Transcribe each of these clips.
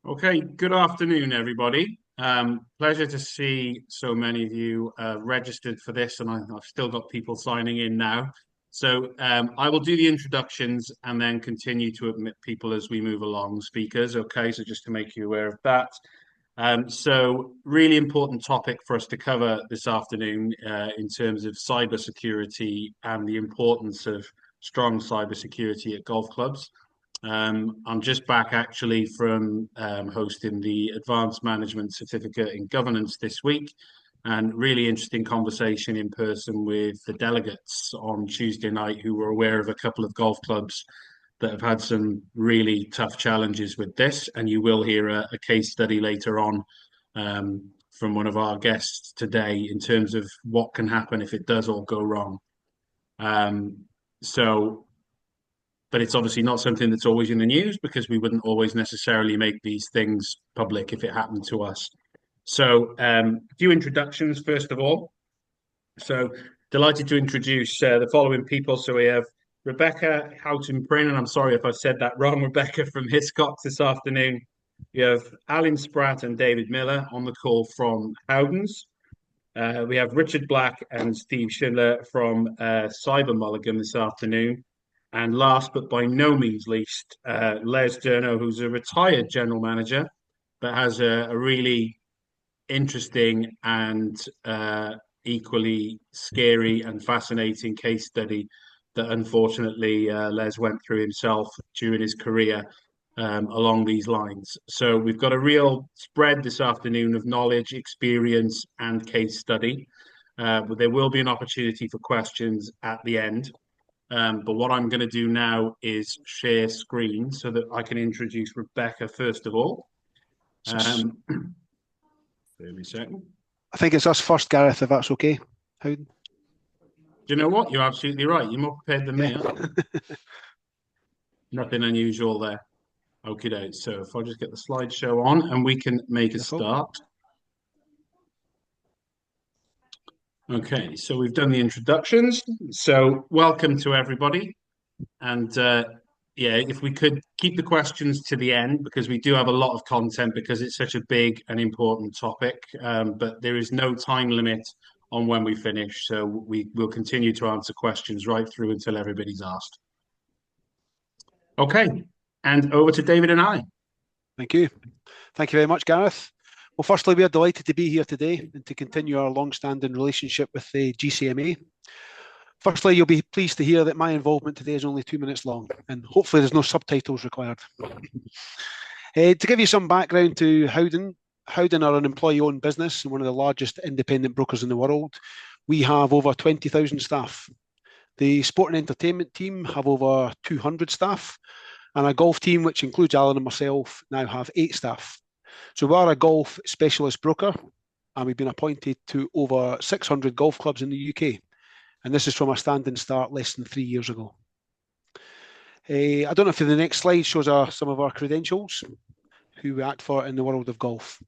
Okay, good afternoon, everybody. Pleasure to see so many of you registered for this, and I've still got people signing in now. So I will do the introductions and then continue to admit people as we move along, speakers. Okay, so just to make you aware of that. So really important topic for us to cover this afternoon in terms of cybersecurity and the importance of strong cybersecurity at golf clubs. I'm just back actually from hosting the Advanced Management Certificate in Governance this week, and really interesting conversation in person with the delegates on Tuesday night who were aware of a couple of golf clubs that have had some really tough challenges with this. And you will hear a case study later on from one of our guests today in terms of what can happen if it does all go wrong. Um, so but it's obviously not something that's always in the news because we wouldn't always necessarily make these things public if it happened to us. So, a few introductions first of all. So, delighted to introduce the following people. So, we have Rebecca Houghton-Prynne, and I'm sorry if I said that wrong, Rebecca from Hiscox this afternoon. We have Alan Spratt and David Miller on the call from Howdens. We have Richard Black and Steve Schindler from Cyber Mulligan this afternoon. And last but by no means least, Les Durno, who's a retired general manager, but has a really interesting and equally scary and fascinating case study that unfortunately Les went through himself during his career along these lines. So we've got a real spread this afternoon of knowledge, experience, and case study. But there will be an opportunity for questions at the end. But what I'm going to do now is share screen so that I can introduce Rebecca first of all. Give me a second. I think it's us first, Gareth, if that's okay. Howden? Do you know what? You're absolutely right. You're more prepared than me. Huh? Nothing unusual there. Okay, so if I just get the slideshow on and we can make a start. Okay, so we've done the introductions. So welcome to everybody. And yeah, if we could keep the questions to the end, because we do have a lot of content because it's such a big and important topic. But there is no time limit on when we finish. So we will continue to answer questions right through until everybody's asked. Okay, and over to David and I. Thank you. Thank you very much, Gareth. Well, firstly, we are delighted to be here today and to continue our long-standing relationship with the GCMA. Firstly, you'll be pleased to hear that my involvement today is only 2 minutes long, and hopefully there's no subtitles required. To give you some background to Howden are an employee-owned business and one of the largest independent brokers in the world. We have over 20,000 staff. The sport and entertainment team have over 200 staff, and our golf team, which includes Alan and myself, now have 8 staff. So we are a golf specialist broker, and we've been appointed to over 600 golf clubs in the UK. And this is from a standing start less than 3 years ago. I don't know if the next slide shows some of our credentials, who we act for in the world of golf.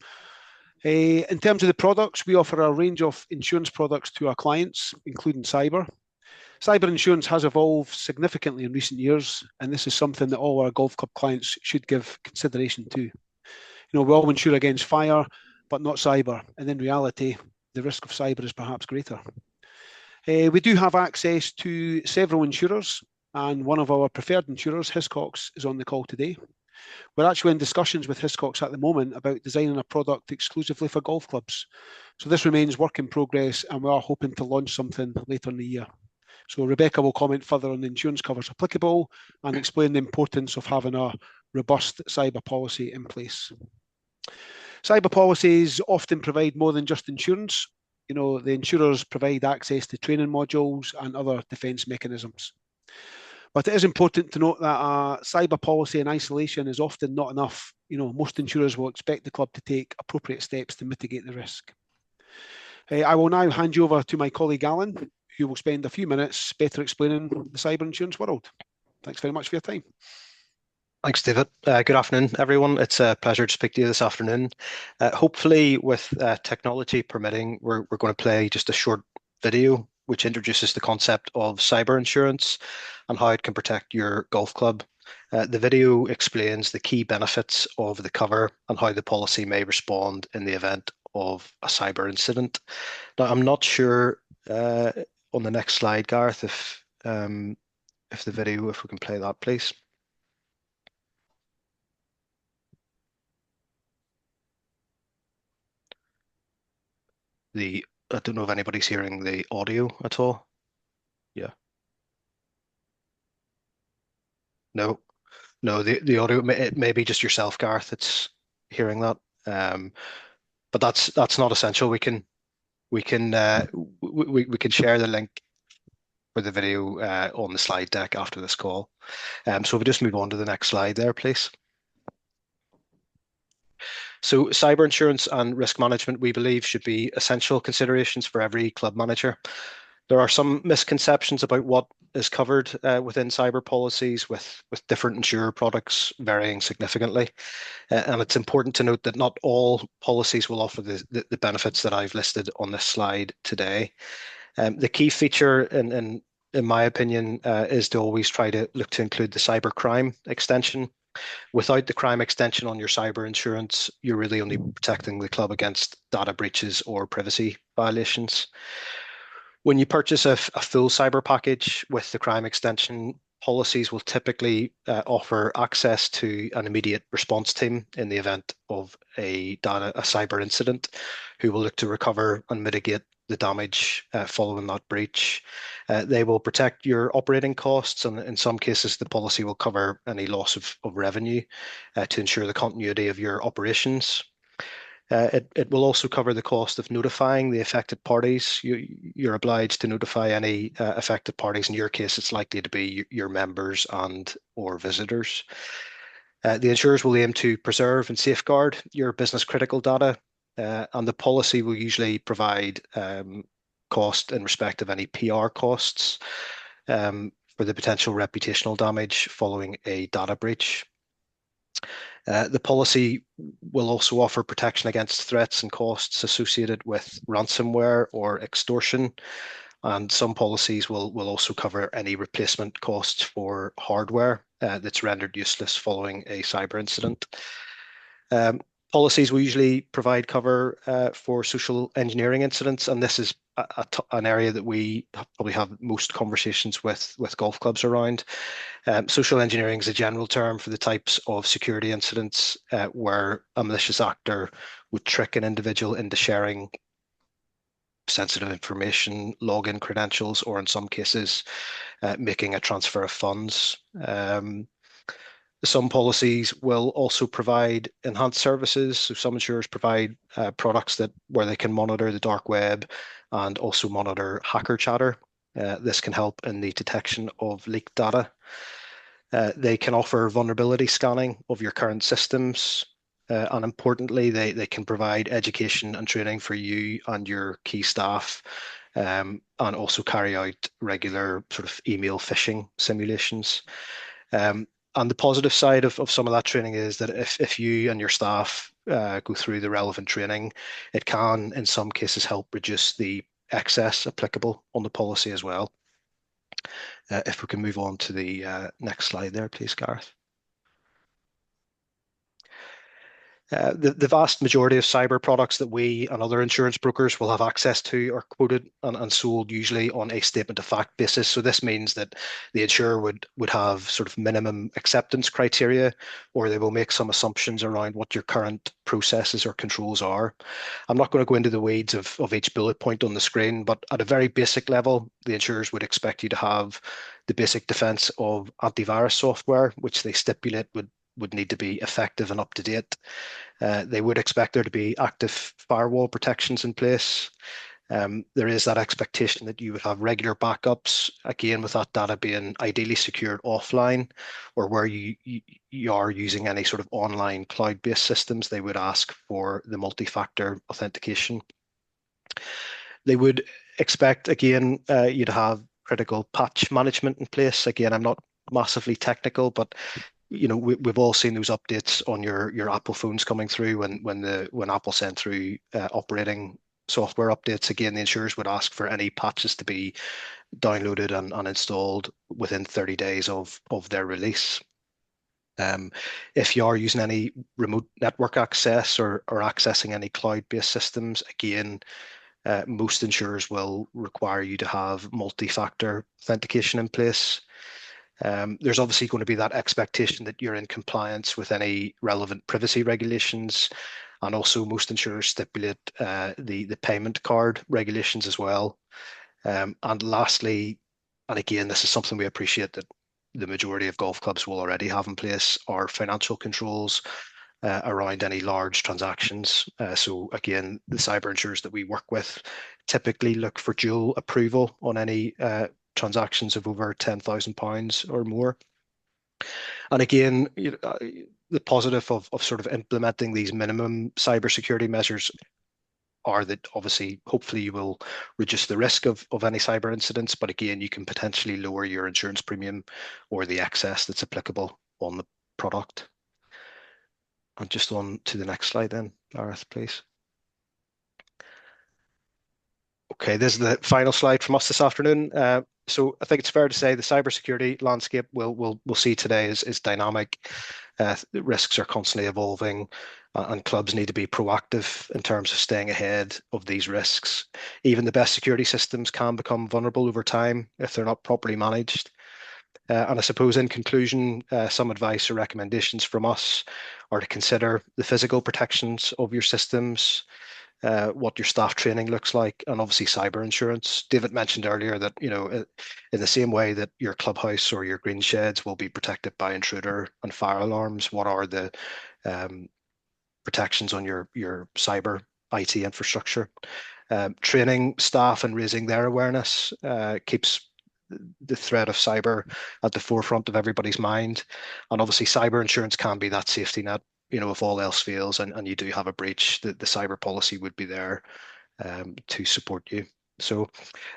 In terms of the products, we offer a range of insurance products to our clients, including cyber. Cyber insurance has evolved significantly in recent years, and this is something that all our golf club clients should give consideration to. You know, we all insure against fire, but not cyber. And in reality, the risk of cyber is perhaps greater. We do have access to several insurers, and one of our preferred insurers, Hiscox, is on the call today. We're actually in discussions with Hiscox at the moment about designing a product exclusively for golf clubs. So this remains work in progress, and we are hoping to launch something later in the year. So Rebecca will comment further on the insurance covers applicable and explain the importance of having a robust cyber policy in place. Cyber policies often provide more than just insurance. You know, the insurers provide access to training modules and other defence mechanisms. But it is important to note that a cyber policy in isolation is often not enough. You know, most insurers will expect the club to take appropriate steps to mitigate the risk. I will now hand you over to my colleague Alan, who will spend a few minutes better explaining the cyber insurance world. Thanks very much for your time. Thanks, David. Good afternoon, everyone. It's a pleasure to speak to you this afternoon. Hopefully, with technology permitting, we're going to play just a short video which introduces the concept of cyber insurance and how it can protect your golf club. The video explains the key benefits of the cover and how the policy may respond in the event of a cyber incident. Now, I'm not sure on the next slide, Gareth, if the video, if we can play that, please. I don't know if anybody's hearing the audio at all. Yeah. No, no, the audio, it may be just yourself, Gareth, that's hearing that. Um, but that's not essential. We can share the link for the video on the slide deck after this call. So if we just move on to the next slide there, please. So cyber insurance and risk management, we believe, should be essential considerations for every club manager. There are some misconceptions about what is covered within cyber policies, with different insurer products varying significantly. And it's important to note that not all policies will offer the benefits that I've listed on this slide today. The key feature, in my opinion, is to always try to look to include the cyber crime extension. Without the crime extension on your cyber insurance, you're really only protecting the club against data breaches or privacy violations. When you purchase a full cyber package with the crime extension, policies will typically offer access to an immediate response team in the event of a cyber incident, who will look to recover and mitigate the damage following that breach. They will protect your operating costs, and in some cases, the policy will cover any loss of revenue to ensure the continuity of your operations. It will also cover the cost of notifying the affected parties. You're obliged to notify any affected parties. In your case, it's likely to be your members and or visitors. The insurers will aim to preserve and safeguard your business critical data, and the policy will usually provide cost in respect of any PR costs for the potential reputational damage following a data breach. The policy will also offer protection against threats and costs associated with ransomware or extortion. And some policies will also cover any replacement costs for hardware that's rendered useless following a cyber incident. Um, Policies will usually provide cover for social engineering incidents, and this is an area that we probably have most conversations with golf clubs around. Social engineering is a general term for the types of security incidents where a malicious actor would trick an individual into sharing sensitive information, login credentials, or in some cases, making a transfer of funds. Some policies will also provide enhanced services. So some insurers provide products where they can monitor the dark web and also monitor hacker chatter. This can help in the detection of leaked data. They can offer vulnerability scanning of your current systems. And importantly, they can provide education and training for you and your key staff, and also carry out regular sort of email phishing simulations. And the positive side of some of that training is that if you and your staff go through the relevant training, it can, in some cases, help reduce the excess applicable on the policy as well. If we can move on to the next slide there, please, Gareth. The vast majority of cyber products that we and other insurance brokers will have access to are quoted and sold usually on a statement of fact basis. So this means that the insurer would have sort of minimum acceptance criteria, or they will make some assumptions around what your current processes or controls are. I'm not going to go into the weeds of each bullet point on the screen, but at a very basic level, the insurers would expect you to have the basic defense of antivirus software, which they stipulate would need to be effective and up to date. They would expect there to be active firewall protections in place. There is that expectation that you would have regular backups, again, with that data being ideally secured offline, or where you are using any sort of online cloud-based systems, they would ask for the multi-factor authentication. They would expect, again, you to have critical patch management in place. Again, I'm not massively technical, but we've all seen those updates on your Apple phones coming through when Apple sent through operating software updates. Again, the insurers would ask for any patches to be downloaded and installed within 30 days of their release. If you are using any remote network access or accessing any cloud-based systems, again, most insurers will require you to have multi-factor authentication in place. There's obviously going to be that expectation that you're in compliance with any relevant privacy regulations, and also most insurers stipulate the payment card regulations as well. And lastly, and again, this is something we appreciate that the majority of golf clubs will already have in place, are financial controls around any large transactions. So again, the cyber insurers that we work with typically look for dual approval on any transactions of over £10,000 or more. And again, the positive of sort of implementing these minimum cybersecurity measures are that obviously, hopefully you will reduce the risk of any cyber incidents, but again, you can potentially lower your insurance premium or the excess that's applicable on the product. And just on to the next slide then, Gareth, please. Okay, this is the final slide from us this afternoon. So I think it's fair to say the cybersecurity landscape we'll see today is dynamic. Risks are constantly evolving, and clubs need to be proactive in terms of staying ahead of these risks. Even the best security systems can become vulnerable over time if they're not properly managed. And I suppose in conclusion, some advice or recommendations from us are to consider the physical protections of your systems, what your staff training looks like, and obviously cyber insurance. David mentioned earlier that, in the same way that your clubhouse or your green sheds will be protected by intruder and fire alarms, what are the protections on your cyber IT infrastructure? Training staff and raising their awareness keeps the threat of cyber at the forefront of everybody's mind. And obviously cyber insurance can be that safety net. If all else fails and you do have a breach, the cyber policy would be there to support you. So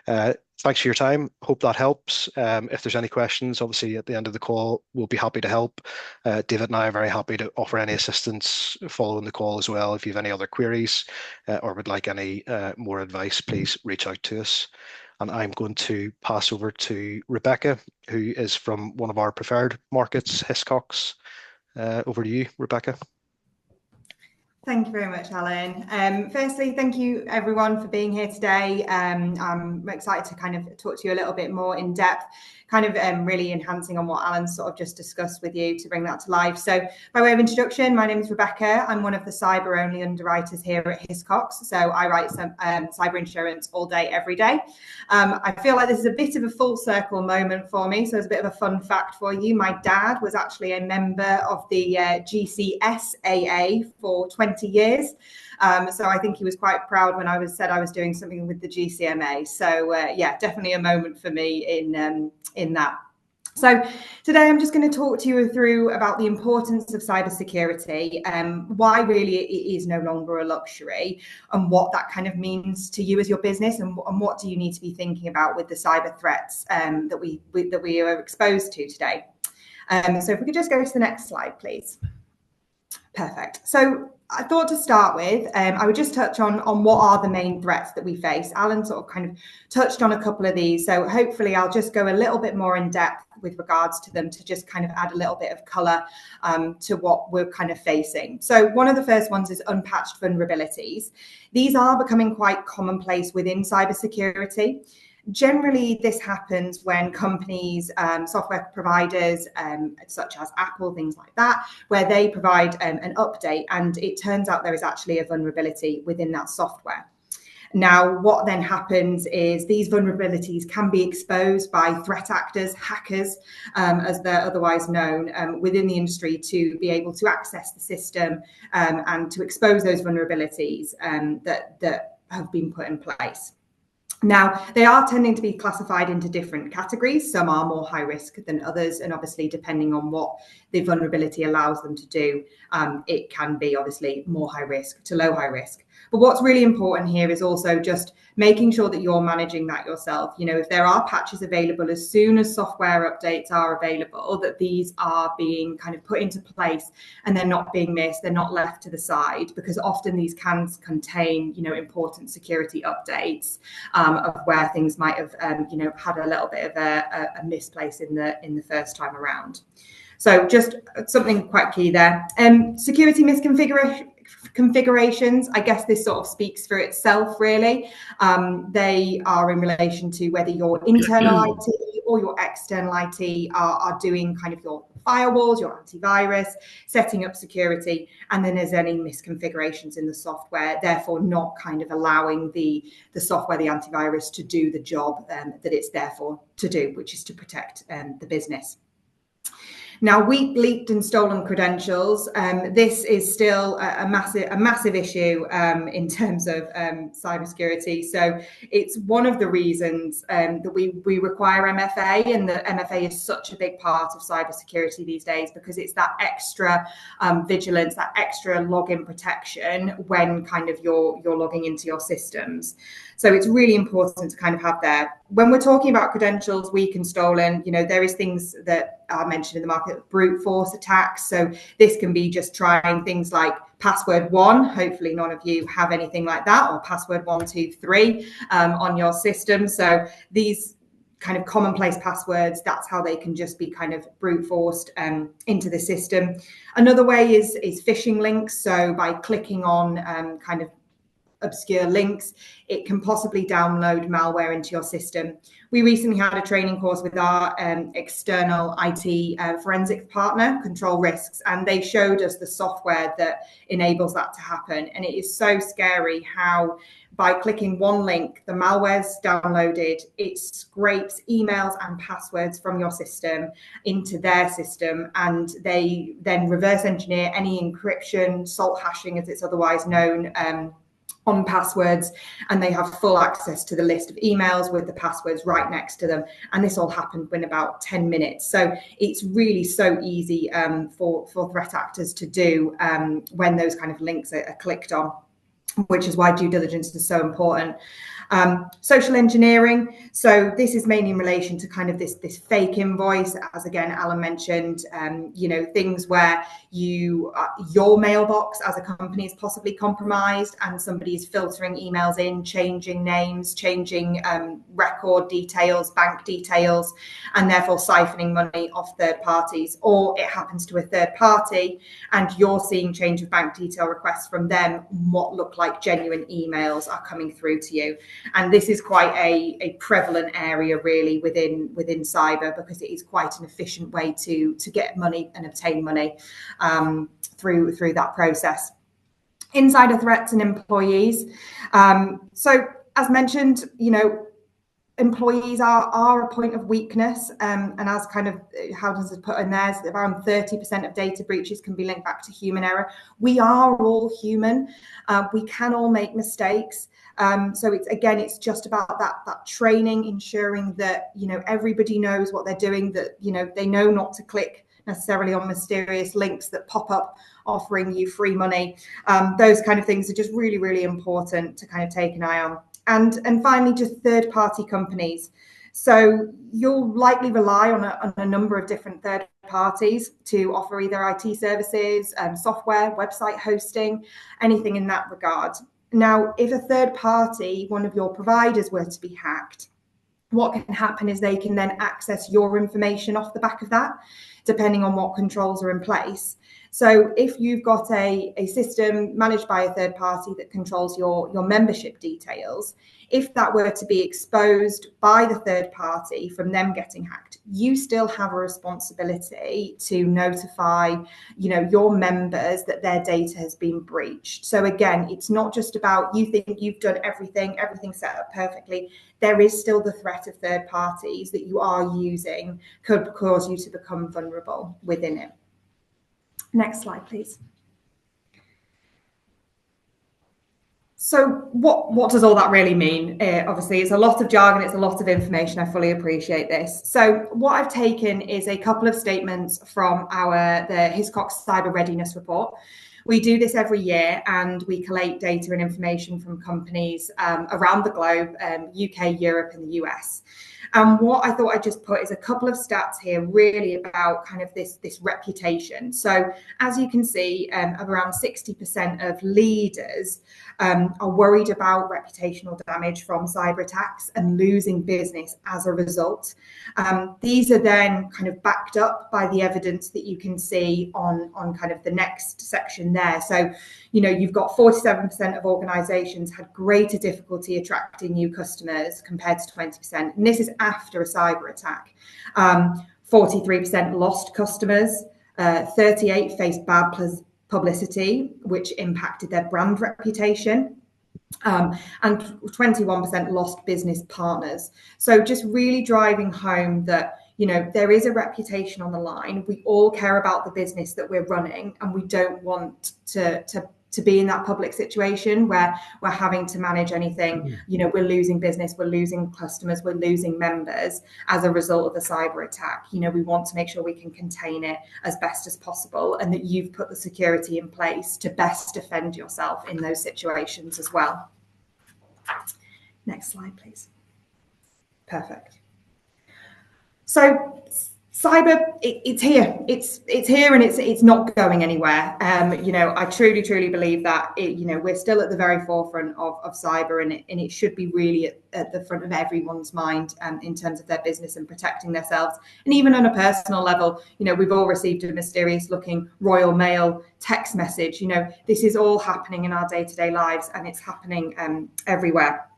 thanks for your time. Hope that helps. If there's any questions, obviously at the end of the call, we'll be happy to help. David and I are very happy to offer any assistance following the call as well. If you have any other queries or would like any more advice, please reach out to us. And I'm going to pass over to Rebecca, who is from one of our preferred markets, Hiscox. Over to you, Rebecca. Thank you very much, Alan. Firstly, thank you everyone for being here today. I'm excited to kind of talk to you a little bit more in depth, kind of really enhancing on what Alan sort of just discussed with you to bring that to life. So by way of introduction, my name is Rebecca. I'm one of the cyber-only underwriters here at Hiscox. So I write some cyber insurance all day, every day. I feel like this is a bit of a full circle moment for me. So it's a bit of a fun fact for you. My dad was actually a member of the GCSAA for 20 years. So I think he was quite proud when I said I was doing something with the GCMA. So yeah, definitely a moment for me in that. So today I'm just going to talk to you through about the importance of cybersecurity, why really it is no longer a luxury, and what that kind of means to you as your business, and what do you need to be thinking about with the cyber threats that we are exposed to today. So if we could just go to the next slide, please. Perfect. So I thought to start with, I would just touch on what are the main threats that we face. Alan sort of kind of touched on a couple of these. So hopefully I'll just go a little bit more in depth with regards to them to just kind of add a little bit of colour to what we're kind of facing. So one of the first ones is unpatched vulnerabilities. These are becoming quite commonplace within cybersecurity. Generally, this happens when companies, software providers, such as Apple, things like that, where they provide an update and it turns out there is actually a vulnerability within that software. Now, what then happens is these vulnerabilities can be exposed by threat actors, hackers, as they're otherwise known within the industry, to be able to access the system and to expose those vulnerabilities that have been put in place. Now, they are tending to be classified into different categories. Some are more high risk than others. And obviously, depending on what the vulnerability allows them to do, it can be obviously more high risk to low high risk. But what's really important here is also just making sure that you're managing that yourself. If there are patches available, as soon as software updates are available, that these are being kind of put into place and they're not being missed, they're not left to the side, because often these can contain, important security updates of where things might have, had a little bit of a misplace in the first time around. So just something quite key there. Security misconfigurations, I guess this sort of speaks for itself, really. They are in relation to whether your internal IT or your external IT are doing kind of your firewalls, your antivirus, setting up security, and then there's any misconfigurations in the software, therefore not kind of allowing the software, the antivirus, to do the job that it's there for to do, which is to protect the business. Now, weak, leaked and stolen credentials, this is still a massive issue in terms of cybersecurity. So it's one of the reasons that we require MFA, and the MFA is such a big part of cybersecurity these days, because it's that extra vigilance, that extra login protection when kind of you're logging into your systems. So it's really important to kind of have there. When we're talking about credentials, weak and stolen, you know, there is things that are mentioned in the market, brute force attacks. So this can be just trying things like password 1. Hopefully none of you have anything like that, or password 123 on your system. So these kind of commonplace passwords, that's how they can just be kind of brute forced into the system. Another way is phishing links. So by clicking on kind of obscure links, it can possibly download malware into your system. We recently had a training course with our external IT forensic partner, Control Risks, and they showed us the software that enables that to happen. And it is so scary how by clicking one link, the malware's downloaded, it scrapes emails and passwords from your system into their system, and they then reverse engineer any encryption, salt hashing as it's otherwise known, on passwords, and they have full access to the list of emails with the passwords right next to them. And this all happened in about 10 minutes. So it's really so easy for threat actors to do when those kind of links are clicked on, which is why due diligence is so important. Social engineering. So this is mainly in relation to kind of this fake invoice, as again Alan mentioned, you know, things where your mailbox as a company is possibly compromised and somebody is filtering emails in, changing names, changing record details, bank details, and therefore siphoning money off third parties. Or it happens to a third party and you're seeing change of bank detail requests from them, what look like genuine emails are coming through to you. And this is quite a prevalent area really within cyber, because it is quite an efficient way to get money and obtain money through that process. Insider threats and employees. So as mentioned, you know, employees are a point of weakness, and as kind of Howden's has put in there, around 30% of data breaches can be linked back to human error. We are all human. We can all make mistakes. So it's just about that training, ensuring that, you know, everybody knows what they're doing, that, you know, they know not to click necessarily on mysterious links that pop up offering you free money. Those kind of things are just really, really important to kind of take an eye on. And finally, just third-party companies. So you'll likely rely on a number of different third parties to offer either IT services, software, website hosting, anything in that regard. Now, if a third party, one of your providers, were to be hacked, what can happen is they can then access your information off the back of that, depending on what controls are in place. So if you've got a system managed by a third party that controls your membership details, if that were to be exposed by the third party from them getting hacked, you still have a responsibility to notify, you know, your members that their data has been breached. So again, it's not just about you think you've done everything set up perfectly. There is still the threat of third parties that you are using could cause you to become vulnerable within it. Next slide, please. So what does all that really mean? Obviously, it's a lot of jargon, it's a lot of information. I fully appreciate this. So what I've taken is a couple of statements from the Hiscox Cyber Readiness Report, We do this every year, and we collate data and information from companies around the globe, UK, Europe, and the US. And what I thought I'd just put is a couple of stats here, really about kind of this reputation. So as you can see, around 60% of leaders are worried about reputational damage from cyber attacks and losing business as a result. These are then kind of backed up by the evidence that you can see on kind of the next section there. So, you know, you've got 47% of organizations had greater difficulty attracting new customers compared to 20%. And this is after a cyber attack. 43% lost customers, 38 faced bad publicity, which impacted their brand reputation. And 21% lost business partners. So just really driving home that, you know, there is a reputation on the line. We all care about the business that we're running, and we don't want to be in that public situation where we're having to manage anything. You know, we're losing business, we're losing customers, we're losing members as a result of a cyber attack. You know, we want to make sure we can contain it as best as possible, and that you've put the security in place to best defend yourself in those situations as well. Next slide, please. Perfect. So cyber, it's here. It's here, and it's not going anywhere. You know, I truly believe that you know, we're still at the very forefront of cyber, and it should be really at the front of everyone's mind in terms of their business and protecting themselves. And even on a personal level, you know, we've all received a mysterious looking Royal Mail text message. You know, this is all happening in our day-to-day lives, and it's happening everywhere.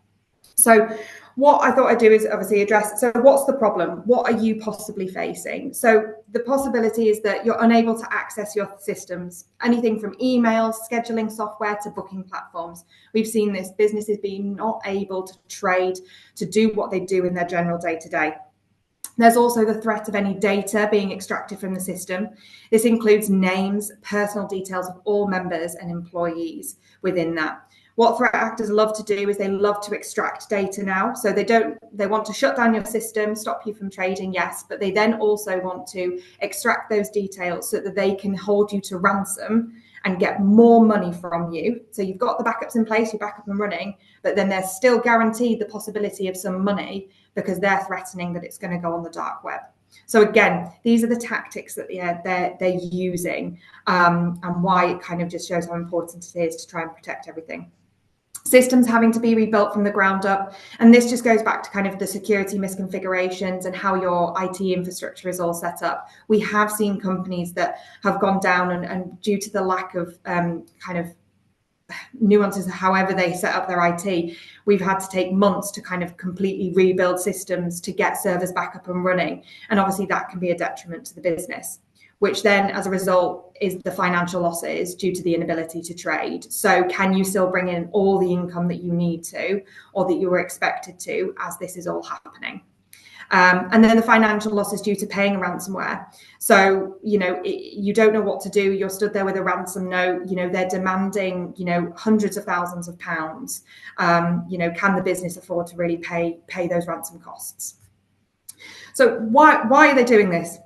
So what I thought I'd do is obviously address, so what's the problem? What are you possibly facing? So the possibility is that you're unable to access your systems, anything from emails, scheduling software to booking platforms. We've seen this, businesses being not able to trade, to do what they do in their general day-to-day. There's also the threat of any data being extracted from the system. This includes names, personal details of all members and employees within that. What threat actors love to do is they love to extract data now. So they want to shut down your system, stop you from trading, yes, but they then also want to extract those details so that they can hold you to ransom and get more money from you. So you've got the backups in place, you're back up and running, but then they're still guaranteed the possibility of some money because they're threatening that it's going to go on the dark web. So again, these are the tactics that they're using, and why it kind of just shows how important it is to try and protect everything. Systems having to be rebuilt from the ground up. And this just goes back to kind of the security misconfigurations and how your IT infrastructure is all set up. We have seen companies that have gone down and due to the lack of kind of nuances, however they set up their IT, we've had to take months to kind of completely rebuild systems to get servers back up and running. And obviously that can be a detriment to the business, which then as a result is the financial losses due to the inability to trade. So can you still bring in all the income that you need to, or that you were expected to, as this is all happening? And then the financial losses due to paying a ransomware. So, you know, you don't know what to do. You're stood there with a ransom note, you know, they're demanding, you know, hundreds of thousands of pounds. You know, can the business afford to really pay those ransom costs? So why are they doing this?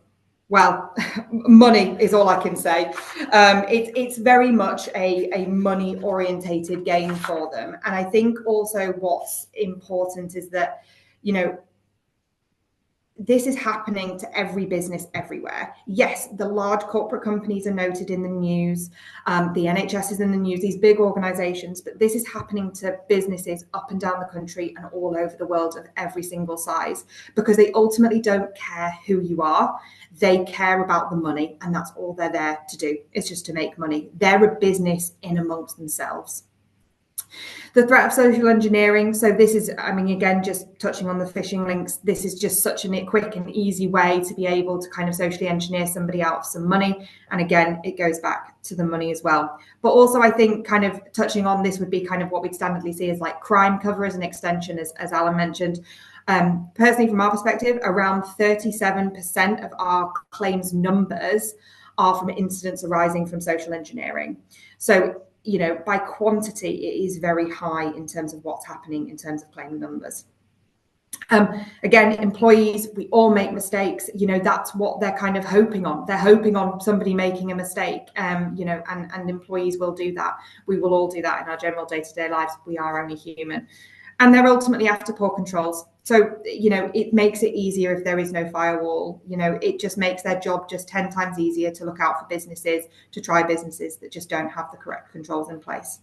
Well, money is all I can say. It's very much a money orientated game for them. And I think also what's important is that, you know, this is happening to every business everywhere. Yes, the large corporate companies are noted in the news. The NHS is in the news, these big organizations, but this is happening to businesses up and down the country and all over the world of every single size, because they ultimately don't care who you are. They care about the money, and that's all they're there to do. It's just to make money. They're a business in amongst themselves. The threat of social engineering. So this is, I mean, again, just touching on the phishing links, this is just such a quick and easy way to be able to kind of socially engineer somebody out of some money. And again, it goes back to the money as well. But also I think kind of touching on this would be kind of what we'd standardly see as like crime cover as an extension, as Alan mentioned. Personally, from our perspective, around 37% of our claims numbers are from incidents arising from social engineering. So, you know, by quantity, it is very high in terms of what's happening in terms of claim numbers. Again, employees, we all make mistakes. That's what they're kind of hoping on. They're hoping on somebody making a mistake. And employees will do that. We will all do that in our general day-to-day lives. We are only human. And they're ultimately after poor controls. So, it makes it easier if there is no firewall. It just makes their job just 10 times easier to look out for businesses, to try businesses that just don't have the correct controls in place.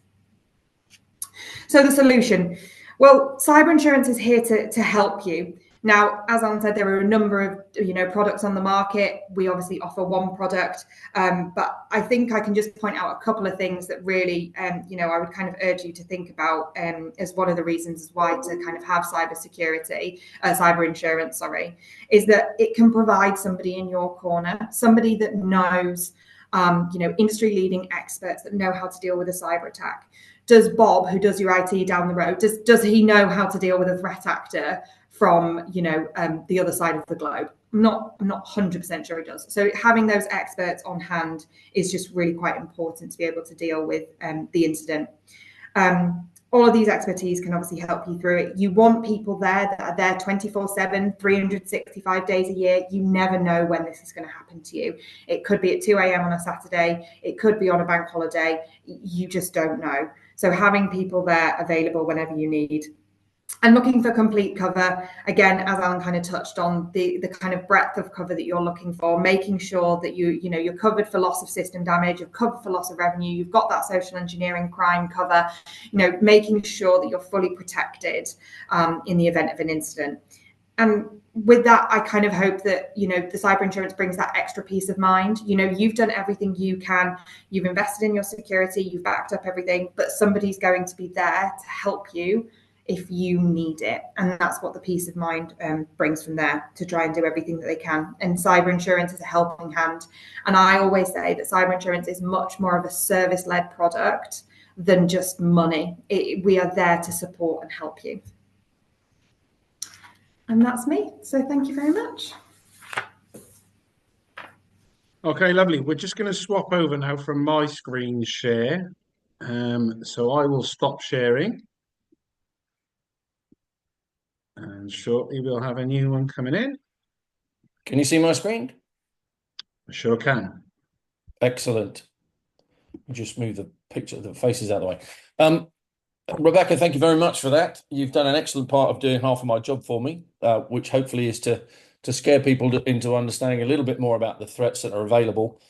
So the solution. Well, cyber insurance is here to help you. Now, as Alan said, there are a number of products on the market. We obviously offer one product, but I think I can just point out a couple of things that really, I would kind of urge you to think about as one of the reasons why to kind of have cyber insurance, is that it can provide somebody in your corner, somebody that knows, industry leading experts that know how to deal with a cyber attack. Does Bob, who does your IT down the road, does he know how to deal with a threat actor from the other side of the globe? I'm not 100% sure he does. So having those experts on hand is just really quite important to be able to deal with the incident. All of these expertise can obviously help you through it. You want people there that are there 24/7, 365 days a year. You never know when this is going to happen to you. It could be at 2 a.m. on a Saturday. It could be on a bank holiday. You just don't know. So having people there available whenever you need. And looking for complete cover, again, as Alan kind of touched on, the kind of breadth of cover that you're looking for, making sure that you're covered for loss of system damage, you're covered for loss of revenue, you've got that social engineering crime cover, making sure that you're fully protected in the event of an incident. And with that, I kind of hope that, the cyber insurance brings that extra peace of mind. You've done everything you can, you've invested in your security, you've backed up everything, but somebody's going to be there to help you if you need it. And that's what the peace of mind brings from there, to try and do everything that they can. And cyber insurance is a helping hand. And I always say that cyber insurance is much more of a service-led product than just money. We are there to support and help you. And that's me. So thank you very much. Okay, lovely. We're just going to swap over now from my screen share. So I will stop sharing. And shortly we'll have a new one coming in. Can you see my screen? I sure can. Excellent. Just move the picture, the faces out of the way. Rebecca, thank you very much for that. You've done an excellent part of doing half of my job for me, which hopefully is to scare people into understanding a little bit more about the threats that are available.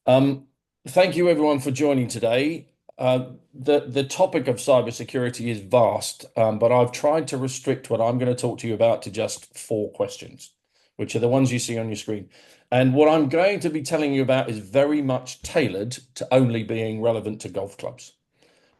Thank you everyone for joining today. The topic of cybersecurity is vast, but I've tried to restrict what I'm going to talk to you about to just 4 questions, which are the ones you see on your screen. And what I'm going to be telling you about is very much tailored to only being relevant to golf clubs.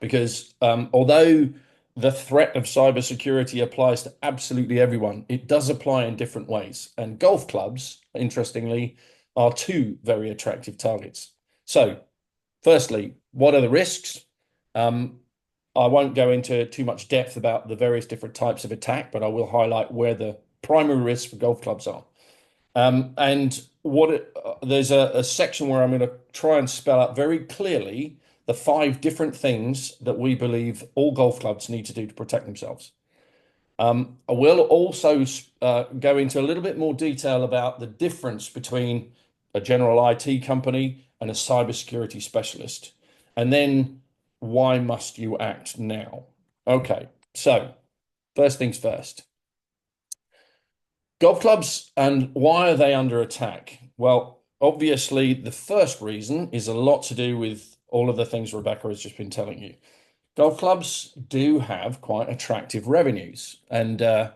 Because although the threat of cybersecurity applies to absolutely everyone, it does apply in different ways. And golf clubs, interestingly, are 2 very attractive targets. So, firstly, what are the risks? I won't go into too much depth about the various different types of attack, but I will highlight where the primary risks for golf clubs are. And there's a section where I'm going to try and spell out very clearly the 5 different things that we believe all golf clubs need to do to protect themselves. I will also go into a little bit more detail about the difference between a general IT company and a cybersecurity specialist. And then, why must you act now? Okay, so first things first. Golf clubs, and why are they under attack? Well, obviously, the first reason is a lot to do with all of the things Rebecca has just been telling you. Golf clubs do have quite attractive revenues, and they're,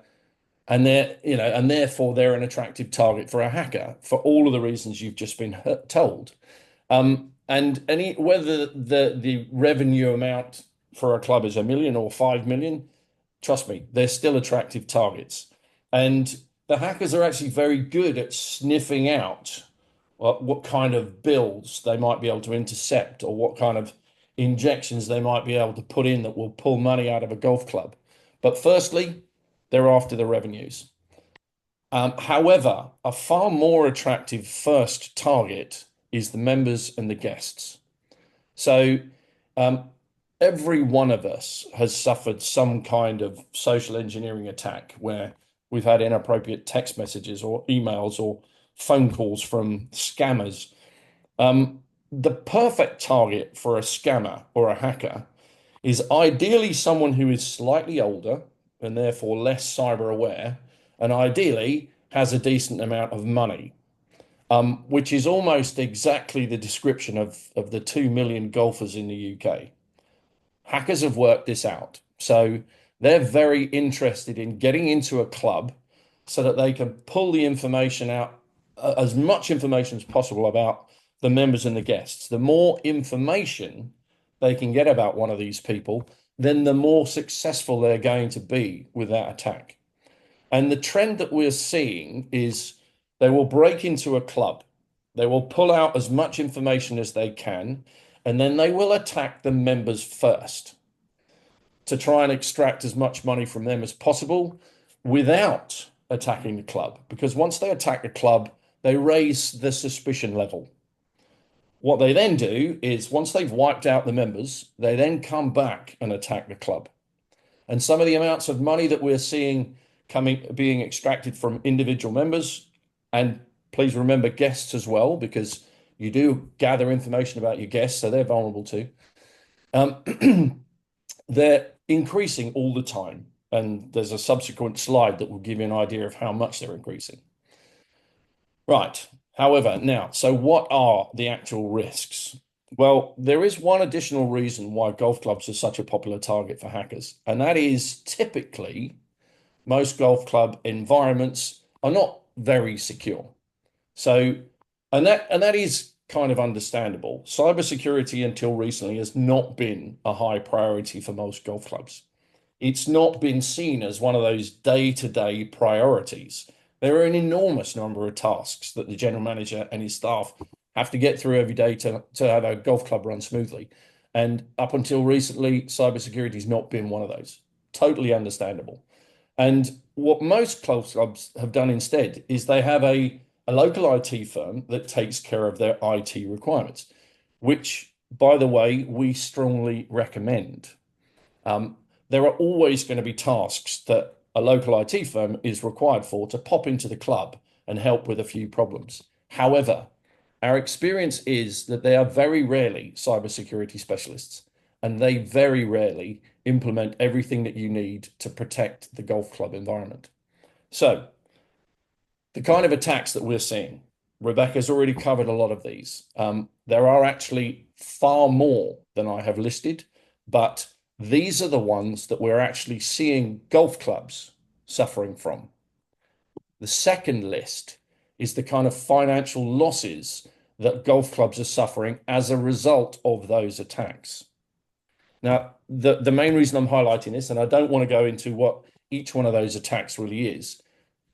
and therefore they're an attractive target for a hacker for all of the reasons you've just been told. And whether the revenue amount for a club is $1 million or 5 million, trust me, they're still attractive targets. And the hackers are actually very good at sniffing out what kind of bills they might be able to intercept, or what kind of injections they might be able to put in that will pull money out of a golf club. But firstly, they're after the revenues. However, a far more attractive first target is the members and the guests. So every one of us has suffered some kind of social engineering attack where we've had inappropriate text messages or emails or phone calls from scammers. The perfect target for a scammer or a hacker is ideally someone who is slightly older and therefore less cyber aware, and ideally has a decent amount of money, which is almost exactly the description of the 2 million golfers in the UK. Hackers have worked this out. So they're very interested in getting into a club so that they can pull the information out, as much information as possible about the members and the guests. The more information they can get about one of these people, then the more successful they're going to be with that attack. And the trend that we're seeing is they will break into a club, they will pull out as much information as they can, and then they will attack the members first to try and extract as much money from them as possible without attacking the club. Because once they attack the club, they raise the suspicion level. What they then do is, once they've wiped out the members, they then come back and attack the club. And some of the amounts of money that we're seeing being extracted from individual members, and please remember guests as well, because you do gather information about your guests, so they're vulnerable too. They're increasing all the time. And there's a subsequent slide that will give you an idea of how much they're increasing. Right. However, now, so what are the actual risks? Well, there is one additional reason why golf clubs are such a popular target for hackers, and that is typically most golf club environments are not very secure. So, and that is kind of understandable. Cybersecurity until recently has not been a high priority for most golf clubs. It's not been seen as one of those day-to-day priorities. There are an enormous number of tasks that the general manager and his staff have to get through every day to have a golf club run smoothly. And up until recently, cybersecurity has not been one of those. Totally understandable. And what most golf clubs have done instead is they have a local IT firm that takes care of their IT requirements, which, by the way, we strongly recommend. There are always going to be tasks that a local IT firm is required for to pop into the club and help with a few problems. However, our experience is that they are very rarely cybersecurity specialists, and they very rarely implement everything that you need to protect the golf club environment. So the kind of attacks that we're seeing, Rebecca's already covered a lot of these. There are actually far more than I have listed, but these are the ones that we're actually seeing golf clubs suffering from. The second list is the kind of financial losses that golf clubs are suffering as a result of those attacks. Now, the main reason I'm highlighting this, and I don't want to go into what each one of those attacks really is,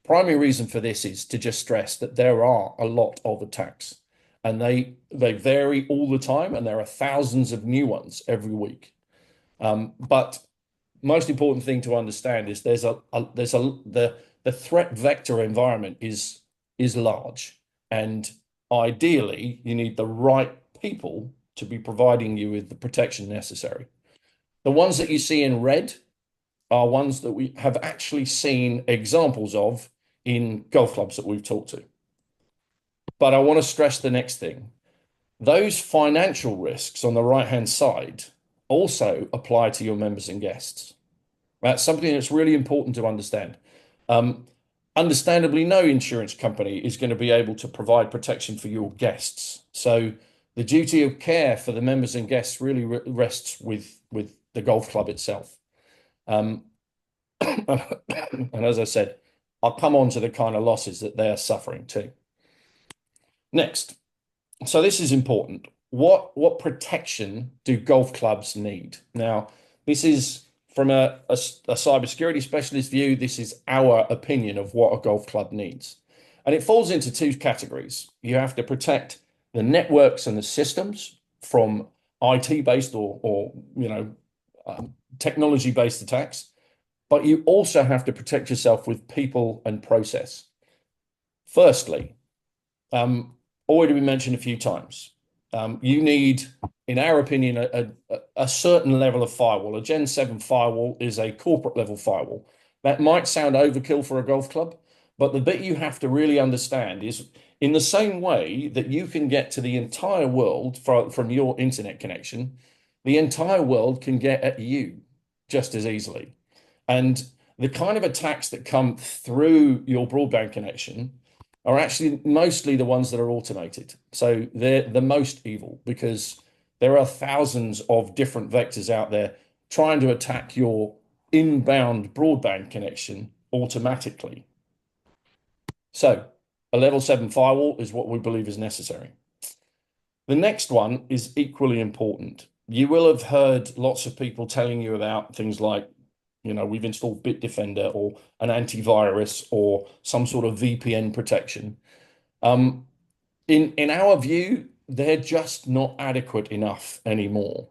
primary reason for this is to just stress that there are a lot of attacks, and they vary all the time, and there are thousands of new ones every week. But most important thing to understand is the threat vector environment is large, and ideally you need the right people to be providing you with the protection necessary. The ones that you see in red are ones that we have actually seen examples of in golf clubs that we've talked to. But I want to stress the next thing. Those financial risks on the right-hand side also apply to your members and guests. That's something that's really important to understand. Understandably, no insurance company is going to be able to provide protection for your guests. So the duty of care for the members and guests really rests with the golf club itself. And as I said, I'll come on to the kind of losses that they are suffering too. Next, so this is important. What protection do golf clubs need? Now, this is from a cybersecurity specialist view, this is our opinion of what a golf club needs. And it falls into two categories. You have to protect the networks and the systems from IT-based or technology-based attacks, but you also have to protect yourself with people and process. Firstly, already been mentioned a few times, you need, in our opinion, a certain level of firewall. A Gen 7 firewall is a corporate level firewall. That might sound overkill for a golf club, but the bit you have to really understand is in the same way that you can get to the entire world from your internet connection, the entire world can get at you just as easily. And the kind of attacks that come through your broadband connection are actually mostly the ones that are automated. So they're the most evil because there are thousands of different vectors out there trying to attack your inbound broadband connection automatically. So a level 7 firewall is what we believe is necessary. The next one is equally important. You will have heard lots of people telling you about things like, we've installed Bitdefender or an antivirus or some sort of VPN protection. In our view, they're just not adequate enough anymore.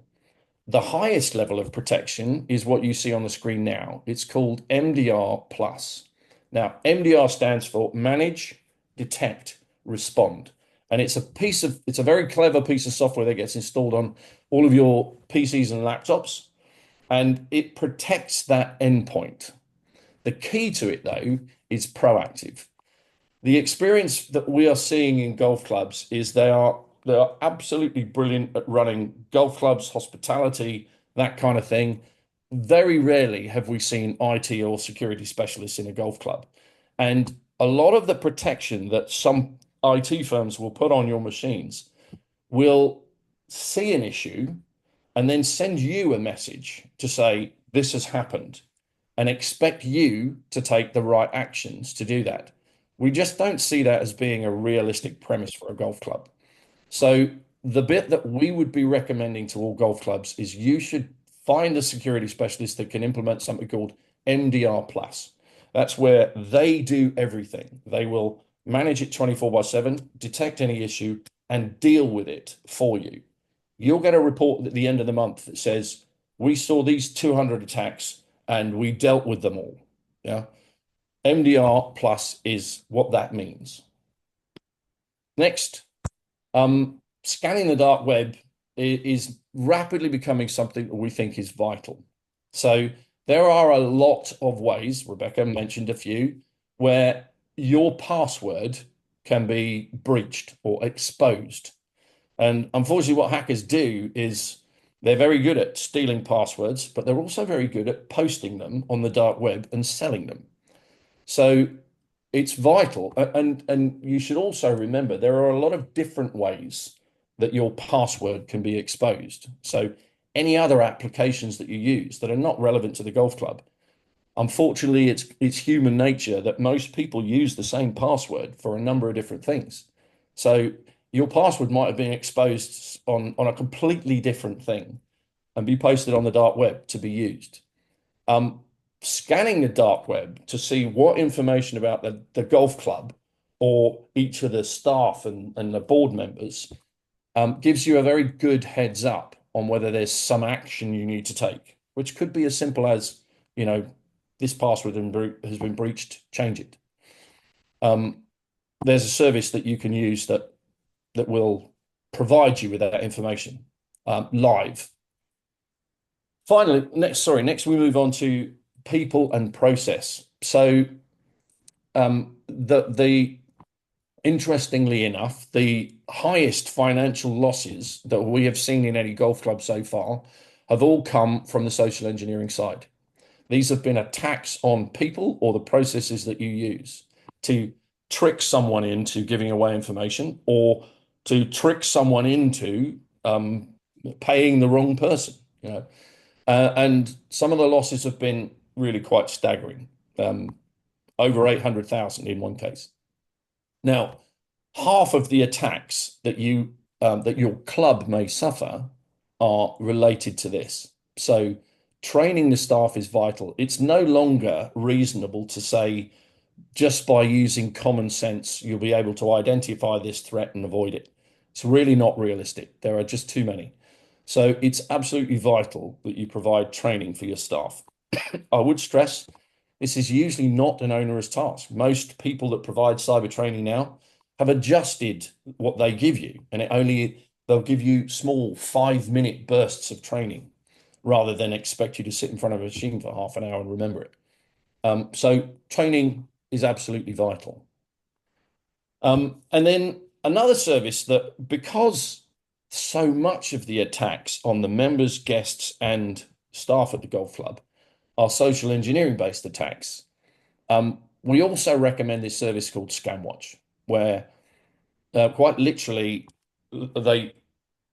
The highest level of protection is what you see on the screen now. It's called MDR plus. Now, MDR stands for Manage, Detect, Respond. And it's a very clever piece of software that gets installed on all of your PCs and laptops, and it protects that endpoint. The key to it, though, is proactive. The experience that we are seeing in golf clubs is they are absolutely brilliant at running golf clubs, hospitality, that kind of thing. Very rarely have we seen IT or security specialists in a golf club. And a lot of the protection that some IT firms will put on your machines will see an issue and then send you a message to say, this has happened, and expect you to take the right actions to do that. We just don't see that as being a realistic premise for a golf club. So the bit that we would be recommending to all golf clubs is you should find a security specialist that can implement something called MDR plus. That's where they do everything. They will manage it 24/7, detect any issue, and deal with it for you. You'll get a report at the end of the month that says, we saw these 200 attacks and we dealt with them all. Yeah. MDR plus is what that means. Next, scanning the dark web is rapidly becoming something that we think is vital. So there are a lot of ways, Rebecca mentioned a few, where your password can be breached or exposed. And unfortunately, what hackers do is they're very good at stealing passwords, but they're also very good at posting them on the dark web and selling them. So it's vital. And you should also remember there are a lot of different ways that your password can be exposed. So any other applications that you use that are not relevant to the golf club, unfortunately, it's human nature that most people use the same password for a number of different things. So your password might have been exposed on a completely different thing and be posted on the dark web to be used. Scanning the dark web to see what information about the golf club or each of the staff and the board members gives you a very good heads up on whether there's some action you need to take, which could be as simple as, this password has been breached, change it. There's a service that you can use that will provide you with that information live. Finally, next we move on to people and process. So interestingly enough, the highest financial losses that we have seen in any golf club so far have all come from the social engineering side. These have been attacks on people or the processes that you use to trick someone into giving away information or to trick someone into paying the wrong person. And some of the losses have been really quite staggering, over 800,000 in one case. Now, half of the attacks that your club may suffer are related to this. So training the staff is vital. It's no longer reasonable to say just by using common sense, you'll be able to identify this threat and avoid it. It's really not realistic. There are just too many. So it's absolutely vital that you provide training for your staff. I would stress this is usually not an onerous task. Most people that provide cyber training now have adjusted what they give you, and they'll give you small 5-minute bursts of training rather than expect you to sit in front of a machine for half an hour and remember it. So training is absolutely vital. And then another service that, because so much of the attacks on the members, guests, and staff at the golf club are social engineering based attacks, we also recommend this service called ScamWatch, where quite literally they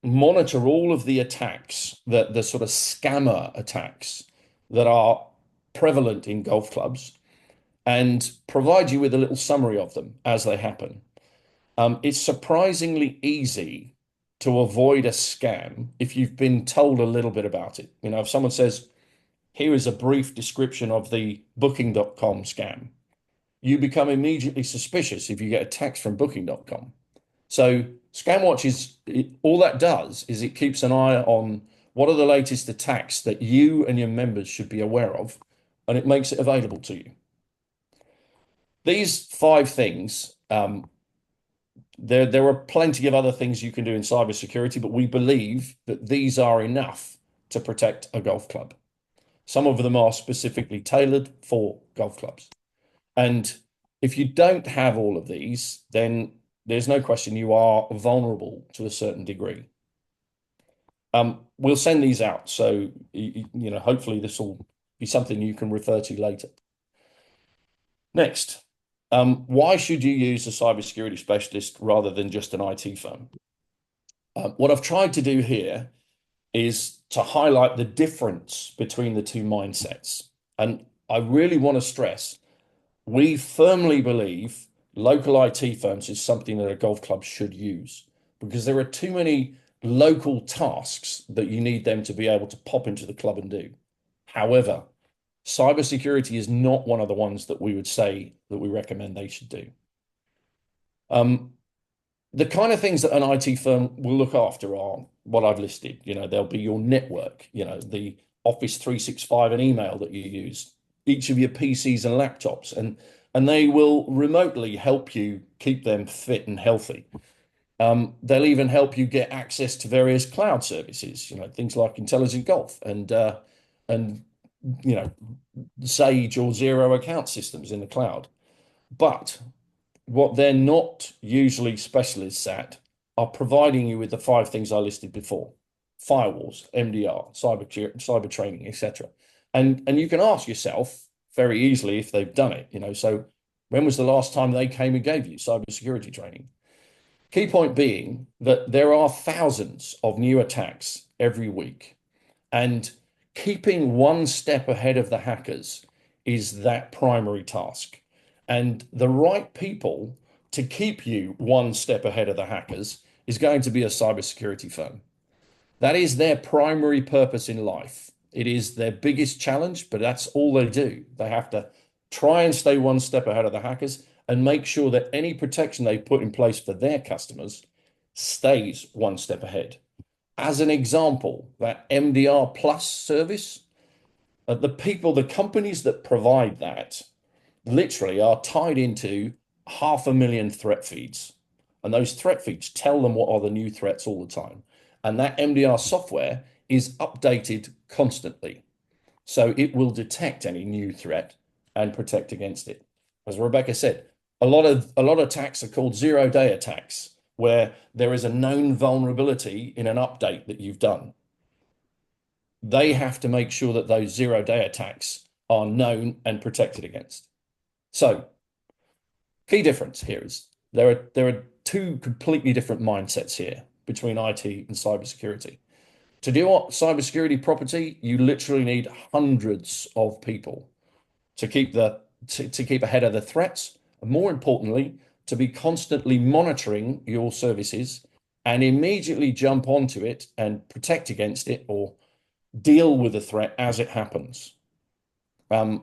monitor all of the attacks, the sort of scammer attacks that are prevalent in golf clubs, and provide you with a little summary of them as they happen. It's surprisingly easy to avoid a scam if you've been told a little bit about it. You know, if someone says, here is a brief description of the booking.com scam, you become immediately suspicious if you get a text from booking.com. So ScamWatch is all that does is it keeps an eye on what are the latest attacks that you and your members should be aware of, and it makes it available to you. These 5 things, there are plenty of other things you can do in cybersecurity, but we believe that these are enough to protect a golf club. Some of them are specifically tailored for golf clubs. And if you don't have all of these, then there's no question you are vulnerable to a certain degree. We'll send these out, so hopefully this will be something you can refer to later. Next, why should you use a cybersecurity specialist rather than just an IT firm? What I've tried to do here is to highlight the difference between the two mindsets. And I really want to stress, we firmly believe local IT firms is something that a golf club should use, because there are too many local tasks that you need them to be able to pop into the club and do. However, cybersecurity is not one of the ones that we would say that we recommend they should do. The kind of things that an IT firm will look after are what I've listed. You know, there'll be your network, you know, the Office 365 and email that you use, each of your PCs and laptops, and they will remotely help you keep them fit and healthy. They'll even help you get access to various cloud services, you know, things like Intelligent Golf and you know, Sage or Zero account systems in the cloud. But what they're not usually specialists at are providing you with the 5 things I listed before: firewalls, MDR, cyber training, etc. And you can ask yourself very easily if they've done it, you know, so when was the last time they came and gave you cybersecurity training? Key point being that there are thousands of new attacks every week, and keeping one step ahead of the hackers is that primary task. And the right people to keep you one step ahead of the hackers is going to be a cybersecurity firm. That is their primary purpose in life. It is their biggest challenge, but that's all they do. They have to try and stay one step ahead of the hackers and make sure that any protection they put in place for their customers stays one step ahead. As an example, that MDR Plus service, the companies that provide that literally are tied into 500,000 threat feeds. And those threat feeds tell them what are the new threats all the time. And that MDR software is updated constantly. So it will detect any new threat and protect against it. As Rebecca said, a lot of attacks are called zero-day attacks, where there is a known vulnerability in an update that you've done. They have to make sure that those zero-day attacks are known and protected against. So, key difference here is there are 2 completely different mindsets here between IT and cybersecurity. To do cybersecurity property, you literally need hundreds of people to keep ahead of the threats, and more importantly, to be constantly monitoring your services and immediately jump onto it and protect against it or deal with the threat as it happens. The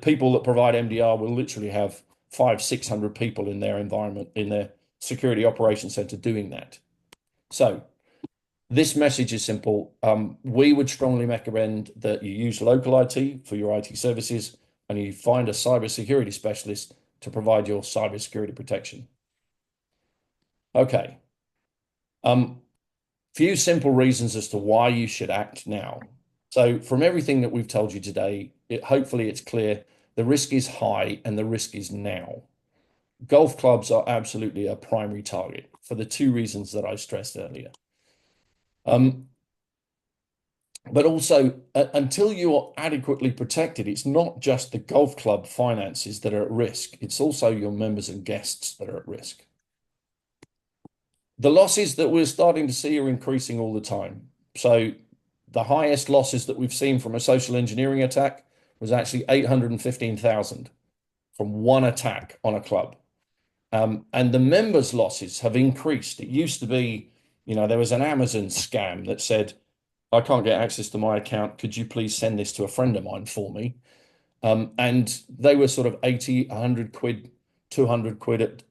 people that provide MDR will literally have 500-600 people in their environment, in their security operations center doing that. So this message is simple. We would strongly recommend that you use local IT for your IT services, and you find a cybersecurity specialist to provide your cybersecurity protection. Okay. Few simple reasons as to why you should act now. So from everything that we've told you today, hopefully it's clear the risk is high and the risk is now. Golf clubs are absolutely a primary target for the two reasons that I stressed earlier. But also, until you're adequately protected, it's not just the golf club finances that are at risk. It's also your members and guests that are at risk. The losses that we're starting to see are increasing all the time. So the highest losses that we've seen from a social engineering attack was actually 815,000 from one attack on a club. And the members' losses have increased. It used to be, there was an Amazon scam that said, I can't get access to my account. Could you please send this to a friend of mine for me? And they were sort of 80, 100 quid, 200 quid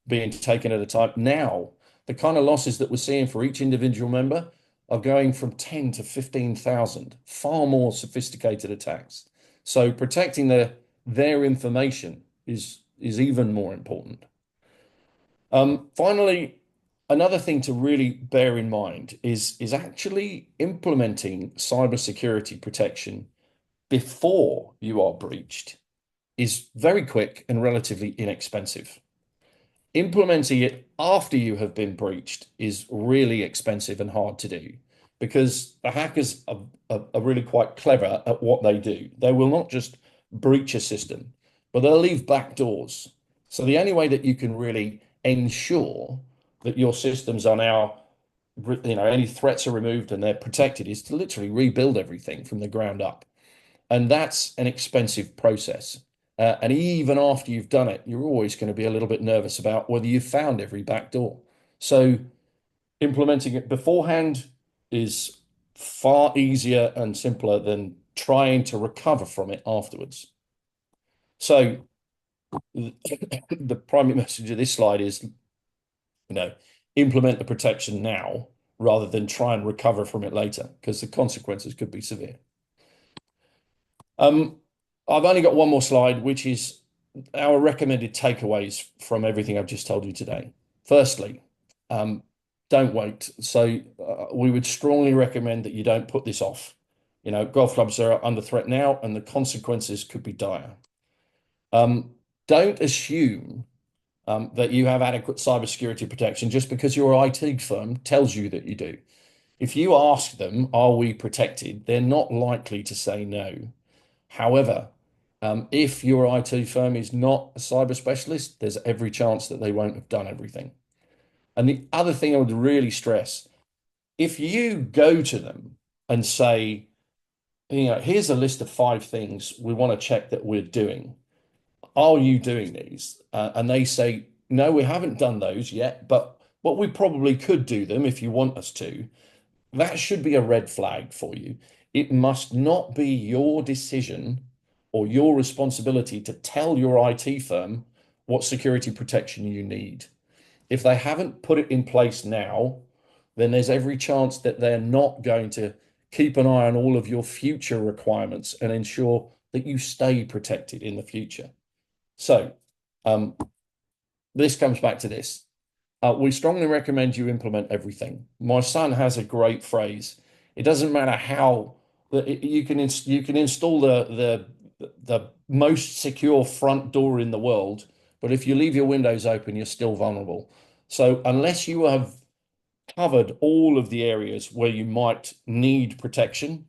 being taken at a time. Now, the kind of losses that we're seeing for each individual member are going from 10 to 15,000, far more sophisticated attacks. So protecting their information is even more important. Finally, another thing to really bear in mind is actually implementing cybersecurity protection before you are breached is very quick and relatively inexpensive. Implementing it after you have been breached is really expensive and hard to do because the hackers are really quite clever at what they do. They will not just breach a system, but they'll leave back doors. So the only way that you can really ensure that your systems are now, any threats are removed and they're protected is to literally rebuild everything from the ground up. And that's an expensive process. And even after you've done it, you're always going to be a little bit nervous about whether you've found every back door. So implementing it beforehand is far easier and simpler than trying to recover from it afterwards. So the primary message of this slide is, implement the protection now rather than try and recover from it later, because the consequences could be severe. I've only got one more slide, which is our recommended takeaways from everything I've just told you today. Firstly, don't wait. So we would strongly recommend that you don't put this off. Golf clubs are under threat now, and the consequences could be dire. Don't assume that you have adequate cybersecurity protection just because your IT firm tells you that you do. If you ask them, are we protected? They're not likely to say no. However, if your IT firm is not a cyber specialist, there's every chance that they won't have done everything. And the other thing I would really stress, if you go to them and say, here's a list of 5 things we want to check that we're doing. Are you doing these? And they say, no, we haven't done those yet, but we probably could do them if you want us to. That should be a red flag for you. It must not be your decision or your responsibility to tell your IT firm what security protection you need. If they haven't put it in place now, then there's every chance that they're not going to keep an eye on all of your future requirements and ensure that you stay protected in the future. So this comes back to this. We strongly recommend you implement everything. My son has a great phrase. It doesn't matter how you can install the most secure front door in the world, but if you leave your windows open, you're still vulnerable. So unless you have covered all of the areas where you might need protection,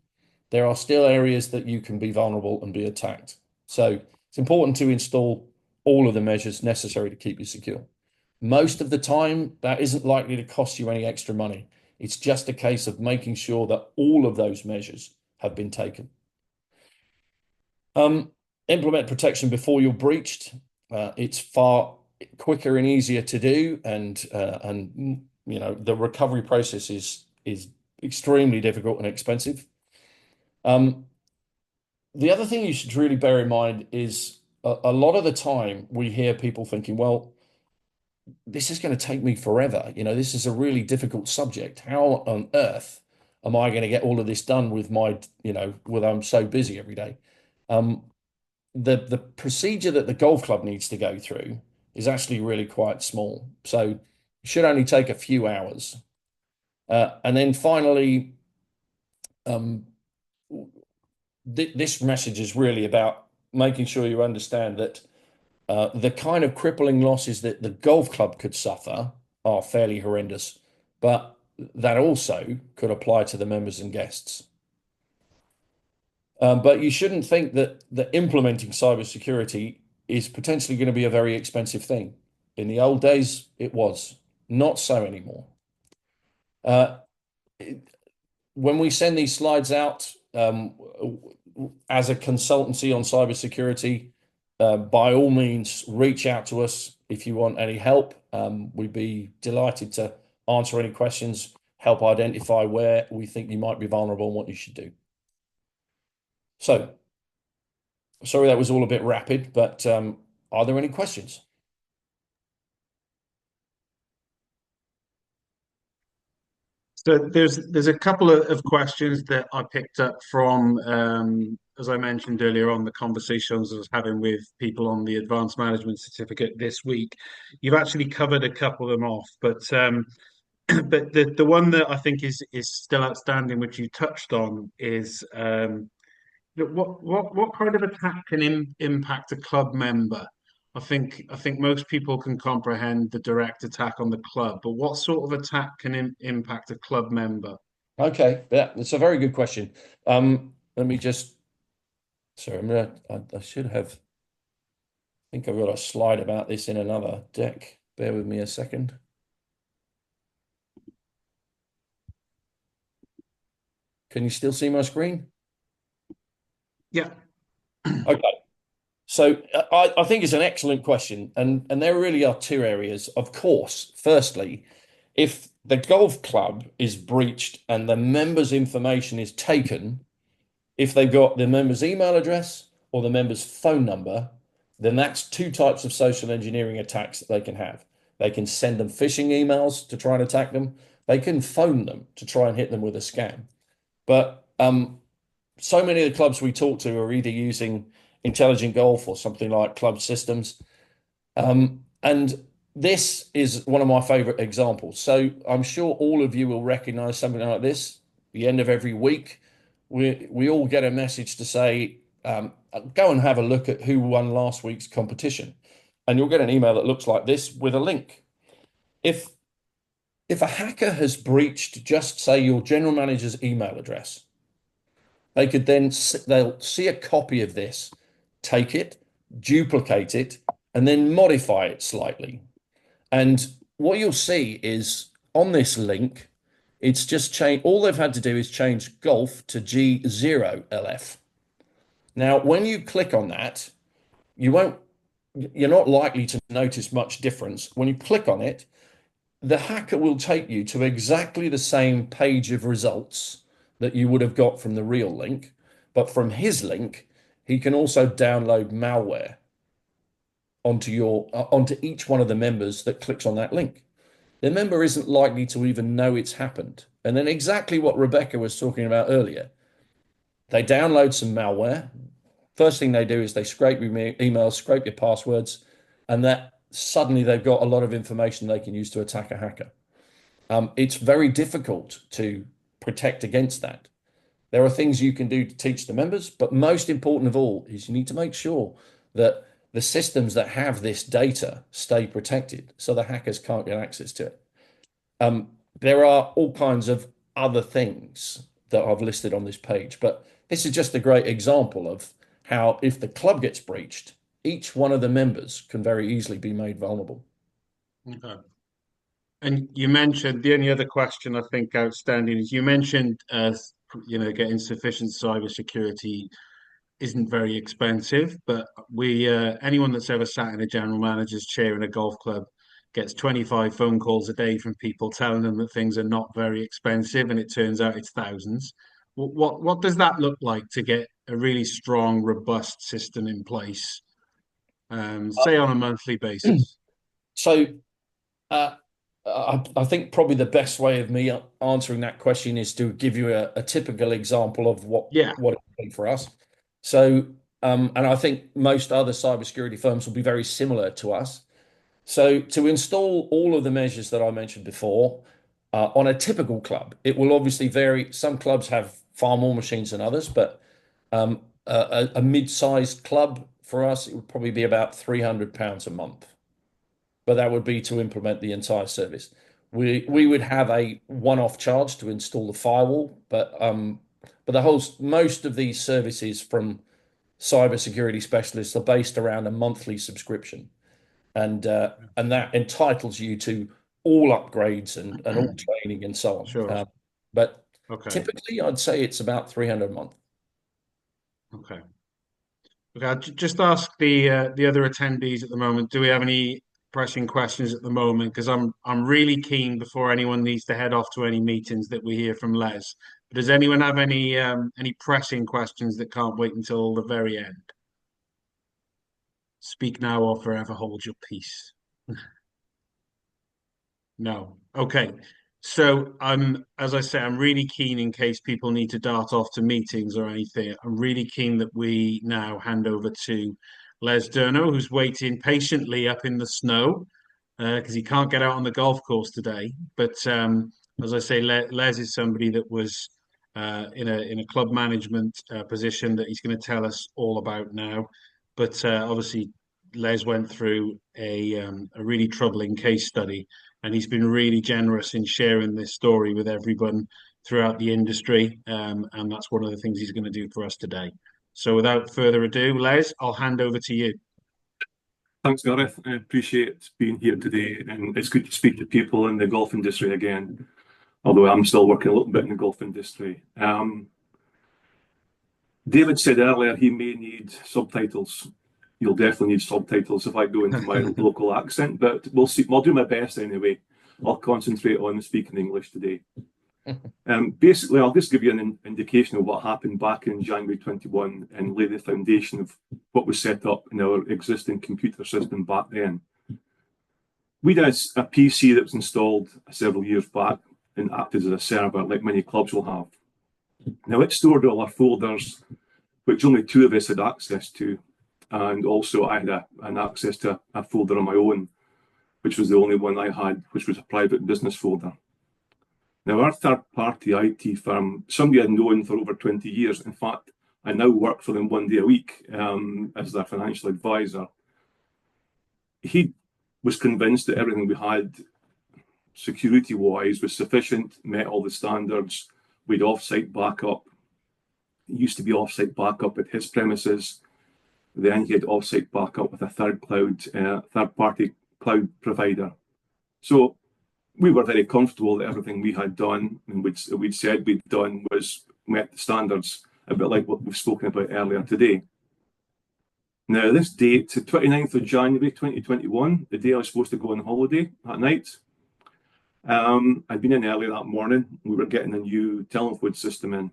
there are still areas that you can be vulnerable and be attacked. So it's important to install all of the measures necessary to keep you secure. Most of the time, that isn't likely to cost you any extra money. It's just a case of making sure that all of those measures have been taken. Implement protection before you're breached. It's far quicker and easier to do, and the recovery process is extremely difficult and expensive. The other thing you should really bear in mind is a lot of the time we hear people thinking, well, this is going to take me forever. This is a really difficult subject. How on earth am I going to get all of this done with I'm so busy every day? The procedure that the golf club needs to go through is actually really quite small. So it should only take a few hours. And then finally, this message is really about making sure you understand that the kind of crippling losses that the golf club could suffer are fairly horrendous, but that also could apply to the members and guests. But you shouldn't think that implementing cybersecurity is potentially going to be a very expensive thing. In the old days, it was. Not so anymore. When we send these slides out as a consultancy on cybersecurity, by all means, reach out to us if you want any help. We'd be delighted to answer any questions, help identify where we think you might be vulnerable and what you should do. So, sorry that was all a bit rapid, but are there any questions? So there's a couple of questions that I picked up from, as I mentioned earlier on, the conversations I was having with people on the Advanced Management Certificate this week. You've actually covered a couple of them off, but but the one that I think is still outstanding, which you touched on, is what kind of attack can impact a club member? I think most people can comprehend the direct attack on the club, but what sort of attack can impact a club member? Okay, that's a very good question. Let me just, sorry, I should have, I think I've got a slide about this in another deck. Bear with me a second. Can you still see my screen? Yeah. Okay. So I think it's an excellent question, and there really are two areas. Of course, firstly, if the golf club is breached and the member's information is taken, if they've got the member's email address or the member's phone number, then that's two types of social engineering attacks that they can have. They can send them phishing emails to try and attack them. They can phone them to try and hit them with a scam. But so many of the clubs we talk to are either using Intelligent Golf or something like Club Systems. And this is one of my favorite examples. So I'm sure all of you will recognize something like this. The end of every week, we all get a message to say, go and have a look at who won last week's competition. And you'll get an email that looks like this with a link. If a hacker has breached, just say, your general manager's email address, they could then they'll see a copy of this, take it, duplicate it, and then modify it slightly. And what you'll see is on this link, it's just changed. All they've had to do is change golf to G0LF. Now, when you click on that, you're not likely to notice much difference. When you click on it, the hacker will take you to exactly the same page of results that you would have got from the real link, but from his link, he can also download malware onto each one of the members that clicks on that link. The member isn't likely to even know it's happened. And then exactly what Rebecca was talking about earlier, they download some malware. First thing they do is they scrape your emails, scrape your passwords, and that suddenly they've got a lot of information they can use to attack a hacker. It's very difficult to protect against that. There are things you can do to teach the members, but most important of all is you need to make sure that the systems that have this data stay protected so the hackers can't get access to it. There are all kinds of other things that I've listed on this page, but this is just a great example of how if the club gets breached, each one of the members can very easily be made vulnerable. Okay. And you mentioned the only other question I think outstanding is you mentioned getting sufficient cybersecurity isn't very expensive, but we anyone that's ever sat in a general manager's chair in a golf club gets 25 phone calls a day from people telling them that things are not very expensive, and it turns out it's thousands. What does that look like to get a really strong, robust system in place, say on a monthly basis? So I think probably the best way of me answering that question is to give you a typical example of what it would be for us. So, and I think most other cybersecurity firms will be very similar to us. So to install all of the measures that I mentioned before on a typical club, it will obviously vary. Some clubs have far more machines than others, but A mid-sized club for us, it would probably be about £300 a month, but that would be to implement the entire service. We would have a one-off charge to install the firewall, but most of these services from cybersecurity specialists are based around a monthly subscription, and that entitles you to all upgrades and all training and so on. Sure. But Okay. typically, I'd say it's about 300 a month. Okay. Okay. I'll just ask the other attendees at the moment. Do we have any pressing questions at the moment? Because I'm really keen before anyone needs to head off to any meetings that we hear from Les. Does anyone have any pressing questions that can't wait until the very end? Speak now or forever hold your peace. No. Okay. So as I say, I'm really keen in case people need to dart off to meetings or anything. I'm really keen that we now hand over to Les Durno, who's waiting patiently up in the snow because he can't get out on the golf course today. But as I say, Les is somebody that was in a club management position that he's going to tell us all about now. But obviously, Les went through a really troubling case study, and he's been really generous in sharing this story with everyone throughout the industry. And that's one of the things he's going to do for us today. So without further ado, Les, I'll hand over to you. Thanks, Gareth. I appreciate being here today, and it's good to speak to people in the golf industry again, although I'm still working a little bit in the golf industry. David said earlier he may need subtitles. You'll definitely need subtitles if I go into my local accent, but we'll see. I'll do my best anyway. I'll concentrate on speaking English today. Basically, I'll just give you an indication of what happened back in January 21 and lay the foundation of what was set up in our existing computer system back then. We had a PC that was installed several years back and acted as a server like many clubs will have. Now, it stored all our folders, which only two of us had access to. And also I had an access to a folder on my own, which was the only one I had, which was a private business folder. Now, our third-party IT firm, somebody I'd known for over 20 years, in fact, I now work for them 1 day a week as their financial advisor. He was convinced that everything we had security-wise was sufficient, met all the standards. We'd off-site backup. It used to be off-site backup at his premises. Then he had off-site backup with a third-party cloud provider. So we were very comfortable that everything we had done and we'd said we'd done was met the standards, a bit like what we've spoken about earlier today. Now, this date, the 29th of January 2021, the day I was supposed to go on holiday that night, I'd been in early that morning. We were getting a new telephone system in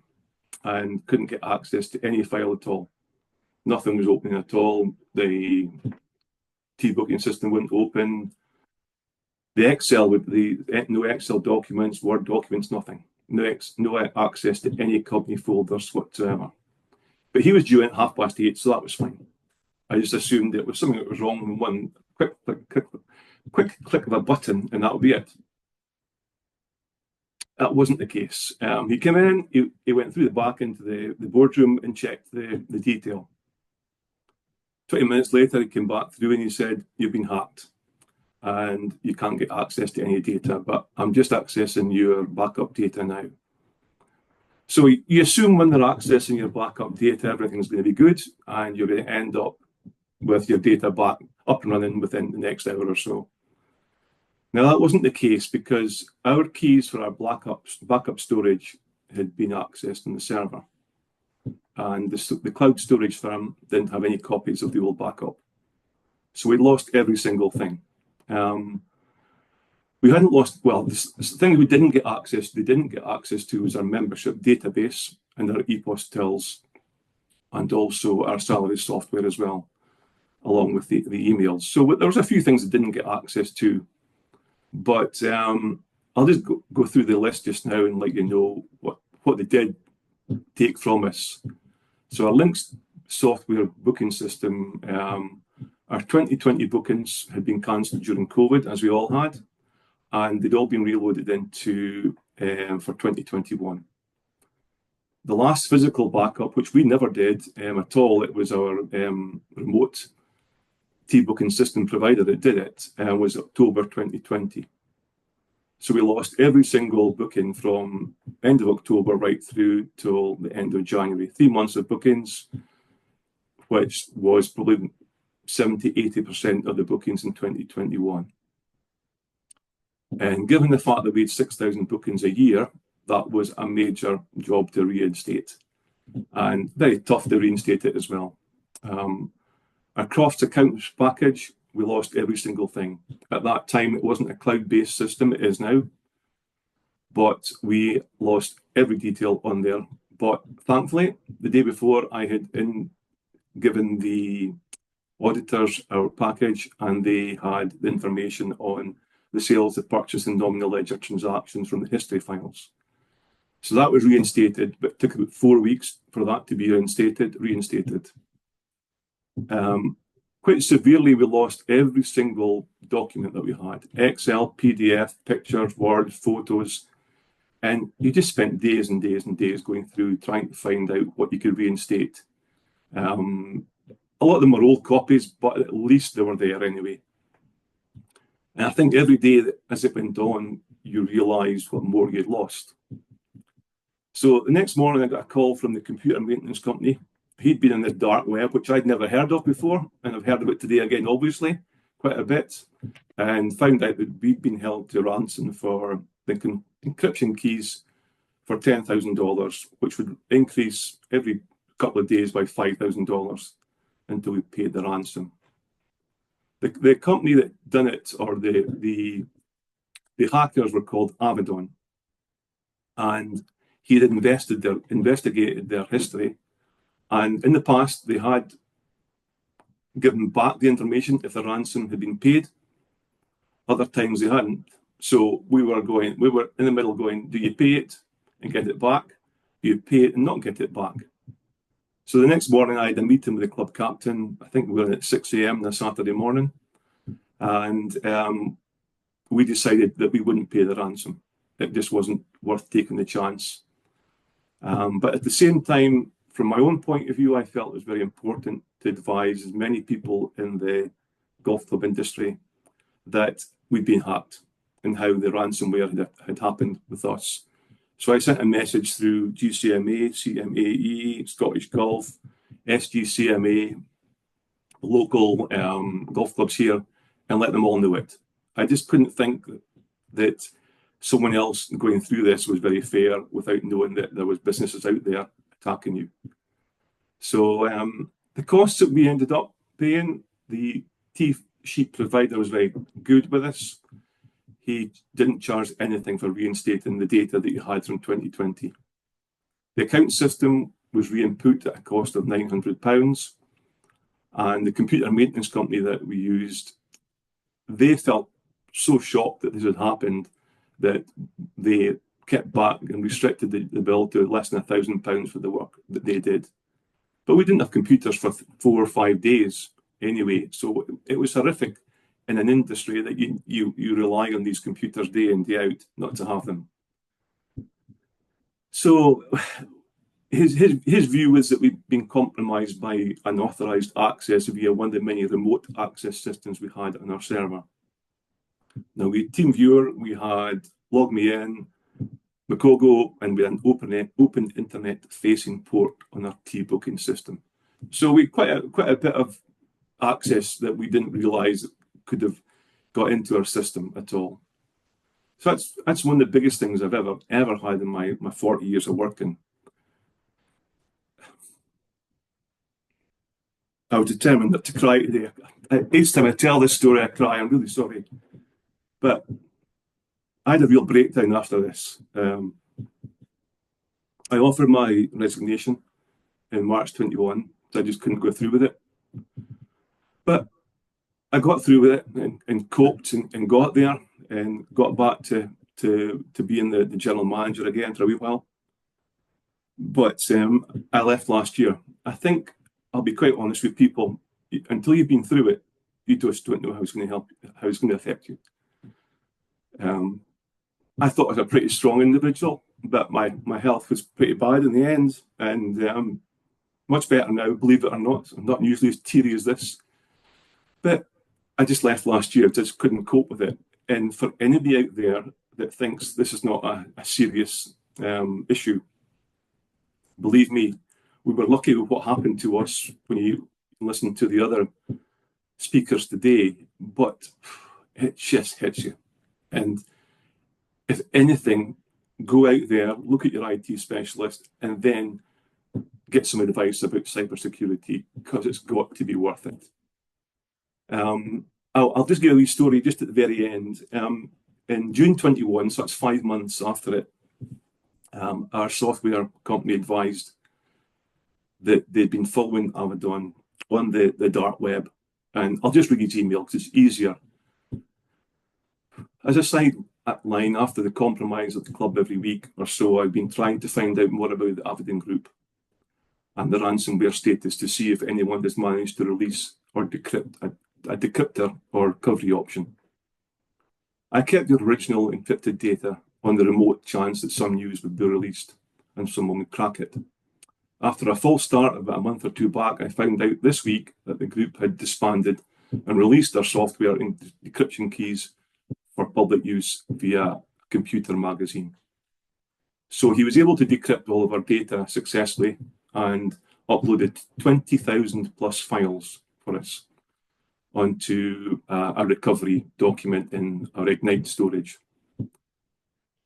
and couldn't get access to any file at all. Nothing was opening at all. The T-booking system wouldn't open. The Excel with no Excel documents, Word documents, nothing. No access to any company folders whatsoever. But he was due in at 8:30, so that was fine. I just assumed it was something that was wrong with one quick click of a button, and that would be it. That wasn't the case. He came in, he went through the back into the boardroom and checked the detail. 20 minutes later, he came back through and he said, "You've been hacked and you can't get access to any data, but I'm just accessing your backup data now." So you assume when they're accessing your backup data, everything's going to be good and you're going to end up with your data back up and running within the next hour or so. Now, that wasn't the case because our keys for our backup storage had been accessed on the server. And the cloud storage firm didn't have any copies of the old backup. So we'd lost every single thing. We hadn't lost, well, the thing we didn't get access to was our membership database and our EPOS tills, and also our salary software as well, along with the emails. So there was a few things that didn't get access to, but I'll just go through the list just now and let you know what they did take from us. So our links software booking system, our 2020 bookings had been cancelled during COVID, as we all had, and they'd all been reloaded into for 2021. The last physical backup, which we never did at all, it was our remote booking system provider that did it, was October 2020. So we lost every single booking from end of October right through till the end of January. 3 months of bookings, which was probably 70–80% of the bookings in 2021. And given the fact that we had 6,000 bookings a year, that was a major job to reinstate, and very tough to reinstate it as well. Our cross accounts package, we lost every single thing. At that time, it wasn't a cloud-based system, it is now, but we lost every detail on there. But thankfully, the day before, I had given the auditors our package, and they had the information on the sales, the purchase, and nominal ledger transactions from the history files. So that was reinstated, but it took about 4 weeks for that to be reinstated. Quite severely, we lost every single document that we had: Excel, PDF, pictures, Word, photos, and you just spent days and days and days going through trying to find out what you could reinstate. A lot of them were old copies, but at least they were there anyway. And I think every day as it went on, you realised what more you'd lost. So the next morning, I got a call from the computer maintenance company. He'd been in the dark web, which I'd never heard of before, and I've heard of it today again, obviously, quite a bit, and found out that we'd been held to ransom for the encryption keys for $10,000, which would increase every couple of days by $5,000 until we paid the ransom. The company that done it, or the hackers, were called Avedon, and he had investigated their history, and in the past they had given back the information if the ransom had been paid. Other times they hadn't. So we were in the middle going, do you pay it and get it back? Do you pay it and not get it back? So the next morning I had a meeting with the club captain. I think we were at 6 a.m. on a Saturday morning, and we decided that we wouldn't pay the ransom. It just wasn't worth taking the chance. But at the same time, from my own point of view, I felt it was very important to advise as many people in the golf club industry that we'd been hacked and how the ransomware had happened with us. So I sent a message through GCMA, CMAE, Scottish Golf, SGCMA, local golf clubs here, and let them all know it. I just couldn't think that someone else going through this was very fair without knowing that there was businesses out there attacking you. So the costs that we ended up paying, the T-sheet provider was very good with us. He didn't charge anything for reinstating the data that you had from 2020. The account system was re-input at a cost of £900, and the computer maintenance company that we used, they felt so shocked that this had happened that they kept back and restricted the bill to less than £1,000 for the work that they did. But we didn't have computers for 4 or 5 days anyway, so it was horrific in an industry that you rely on these computers day in, day out, not to have them. So his view was that we'd been compromised by unauthorized access via one of the many remote access systems we had on our server. Now, we had TeamViewer, we had LogMeIn, Macogo, and we had an open internet facing port on our T-booking system. So we quite a bit of access that we didn't realize could have got into our system at all. So that's one of the biggest things I've ever had in my 40 years of working. I was determined not to cry today. Each time I tell this story, I cry. I'm really sorry. But I had a real breakdown after this. I offered my resignation in March 21, so I just couldn't go through with it. But I got through with it and coped and got there and got back to being the general manager again for a wee while. But I left last year. I think, I'll be quite honest with people, until you've been through it, you just don't know how it's going to help, how it's going to affect you. I thought I was a pretty strong individual, but my health was pretty bad in the end, and much better now, believe it or not. I'm not usually as teary as this, but I just left last year, just couldn't cope with it. And for anybody out there that thinks this is not a serious issue, believe me, we were lucky with what happened to us when you listen to the other speakers today, but it just hits you. And if anything, go out there, look at your IT specialist, and then get some advice about cybersecurity, because it's got to be worth it. I'll just give a wee story just at the very end. In June 21, so that's 5 months after it, our software company advised that they'd been following Avedon on the dark web. And I'll just read his email because it's easier. As a sideline, after the compromise at the club every week or so, I've been trying to find out more about the Avedon Group and the ransomware status to see if anyone has managed to release or decrypt a decryptor or recovery option. I kept the original encrypted data on the remote chance that some news would be released and someone would crack it. After a false start about a month or two back, I found out this week that the group had disbanded and released their software and decryption keys for public use via a computer magazine. So he was able to decrypt all of our data successfully and uploaded 20,000 plus files for us onto a recovery document in our Ignite storage.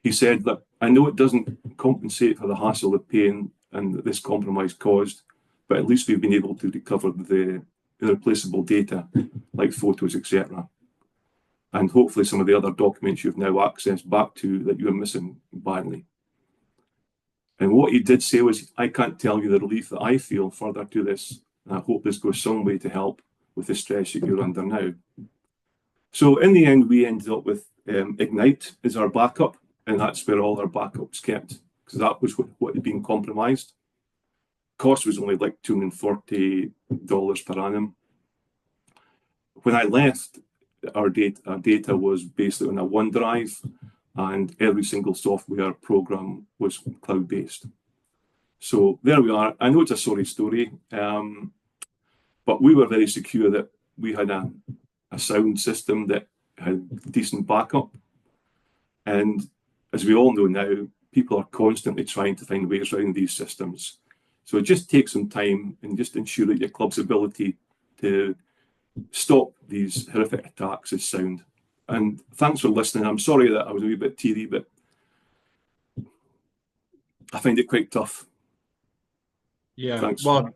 He said that, I know it doesn't compensate for the hassle, the pain, and that this compromise caused, but at least we've been able to recover the irreplaceable data, like photos, etc. And hopefully some of the other documents you've now accessed back to that you were missing badly. And what he did say was, I can't tell you the relief that I feel further to this, and I hope this goes some way to help with the stress that you're under now. So in the end, we ended up with Ignite as our backup, and that's where all our backups kept, because that was what had been compromised. Cost was only like $240 per annum. When I left, our data was basically on a OneDrive, and every single software program was cloud-based. So there we are. I know it's a sorry story, but we were very secure that we had a sound system that had decent backup. And as we all know now, people are constantly trying to find ways around these systems. So it just takes some time and just ensure that your club's ability to stop these horrific attacks is sound. And thanks for listening. I'm sorry that I was a wee bit teary, but I find it quite tough. Yeah, Thanks. well,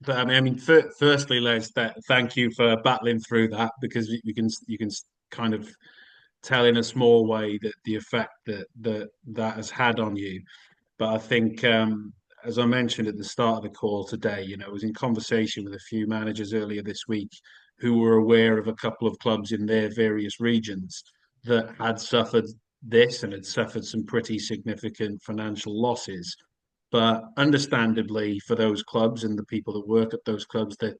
I mean, firstly, Les, thank you for battling through that, because you can kind of tell in a small way that the effect that has had on you. But I think, as I mentioned at the start of the call today, I was in conversation with a few managers earlier this week who were aware of a couple of clubs in their various regions that had suffered this and had suffered some pretty significant financial losses. But understandably, for those clubs and the people that work at those clubs, they're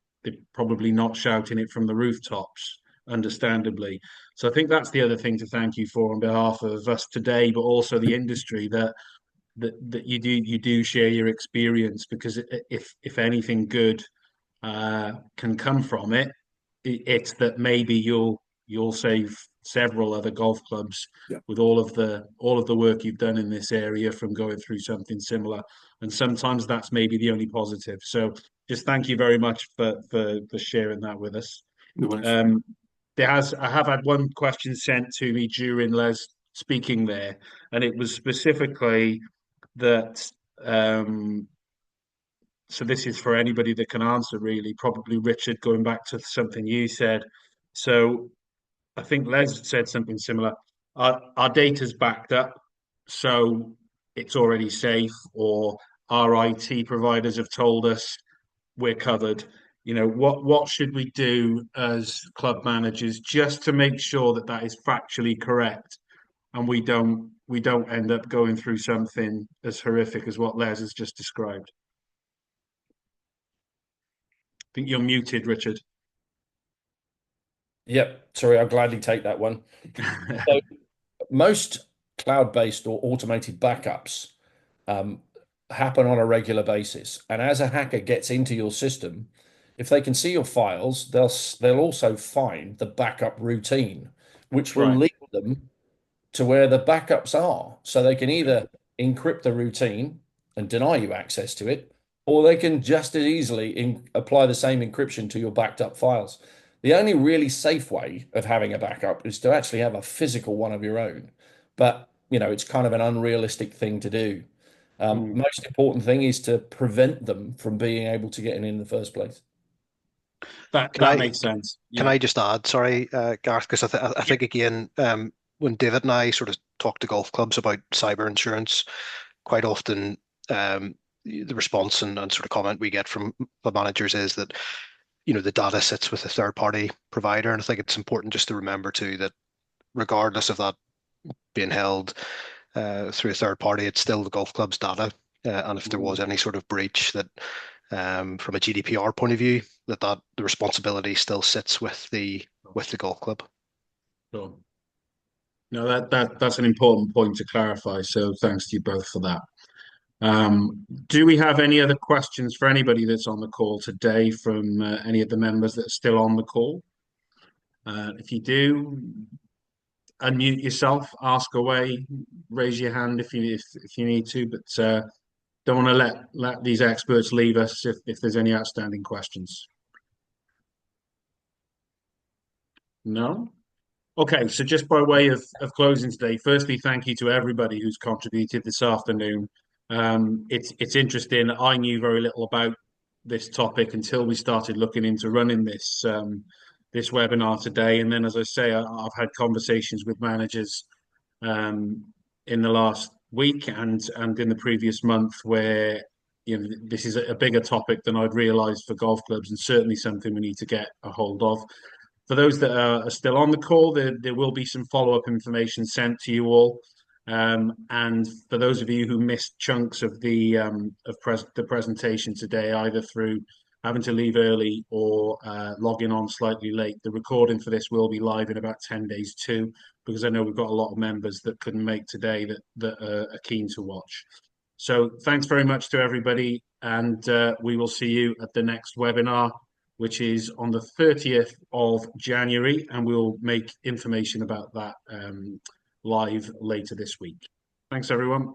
probably not shouting it from the rooftops, understandably. So I think that's the other thing to thank you for on behalf of us today, but also the industry, that you do share your experience, because if anything good can come from it, it's that maybe you'll save several other golf clubs, Yeah, with all of the work you've done in this area from going through something similar. And sometimes that's maybe the only positive. So just thank you very much for sharing that with us. no worries. I have had one question sent to me during Les speaking there, and it was specifically that. So this is for anybody that can answer, really. Probably Richard, going back to something you said. So I think Les said something similar. Our data's backed up, so it's already safe, or our IT providers have told us we're covered. What should we do as club managers just to make sure that that is factually correct, and we don't end up going through something as horrific as what Les has just described? I think you're muted, Richard. Yep, sorry, I'll gladly take that one. So most cloud-based or automated backups happen on a regular basis. And as a hacker gets into your system, if they can see your files, they'll also find the backup routine, which will Right. lead them to where the backups are. So they can either encrypt the routine and deny you access to it, or they can just as easily apply the same encryption to your backed up files. The only really safe way of having a backup is to actually have a physical one of your own. But, it's kind of an unrealistic thing to do. Most important thing is to prevent them from being able to get in the first place. That makes sense. Can Yeah. I just add, sorry, Gareth, because I think again, when David and I sort of talk to golf clubs about cyber insurance, quite often the response and sort of comment we get from club managers is that the data sits with a third party provider, and I think it's important just to remember too that regardless of that being held through a third party, it's still the golf club's data, and if there was any sort of breach that from a GDPR point of view, that the responsibility still sits with the golf club. Sure. No, that's an important point to clarify. So thanks to you both for that. Do we have any other questions for anybody that's on the call today from any of the members that are still on the call? If you do, unmute yourself, ask away, raise your hand if you need to, but don't want to let these experts leave us if there's any outstanding questions. No? Okay, so just by way of closing today, firstly, thank you to everybody who's contributed this afternoon. It's interesting. I knew very little about this topic until we started looking into running this webinar today. And then, as I say, I've had conversations with managers in the last week and in the previous month where this is a bigger topic than I'd realised for golf clubs, and certainly something we need to get a hold of. For those that are still on the call, there will be some follow-up information sent to you all. And for those of you who missed chunks of the presentation today, either through having to leave early or logging on slightly late, the recording for this will be live in about 10 days too, because I know we've got a lot of members that couldn't make today that are keen to watch. So thanks very much to everybody, and we will see you at the next webinar, which is on the 30th of January, and we'll make information about that live later this week. Thanks, everyone.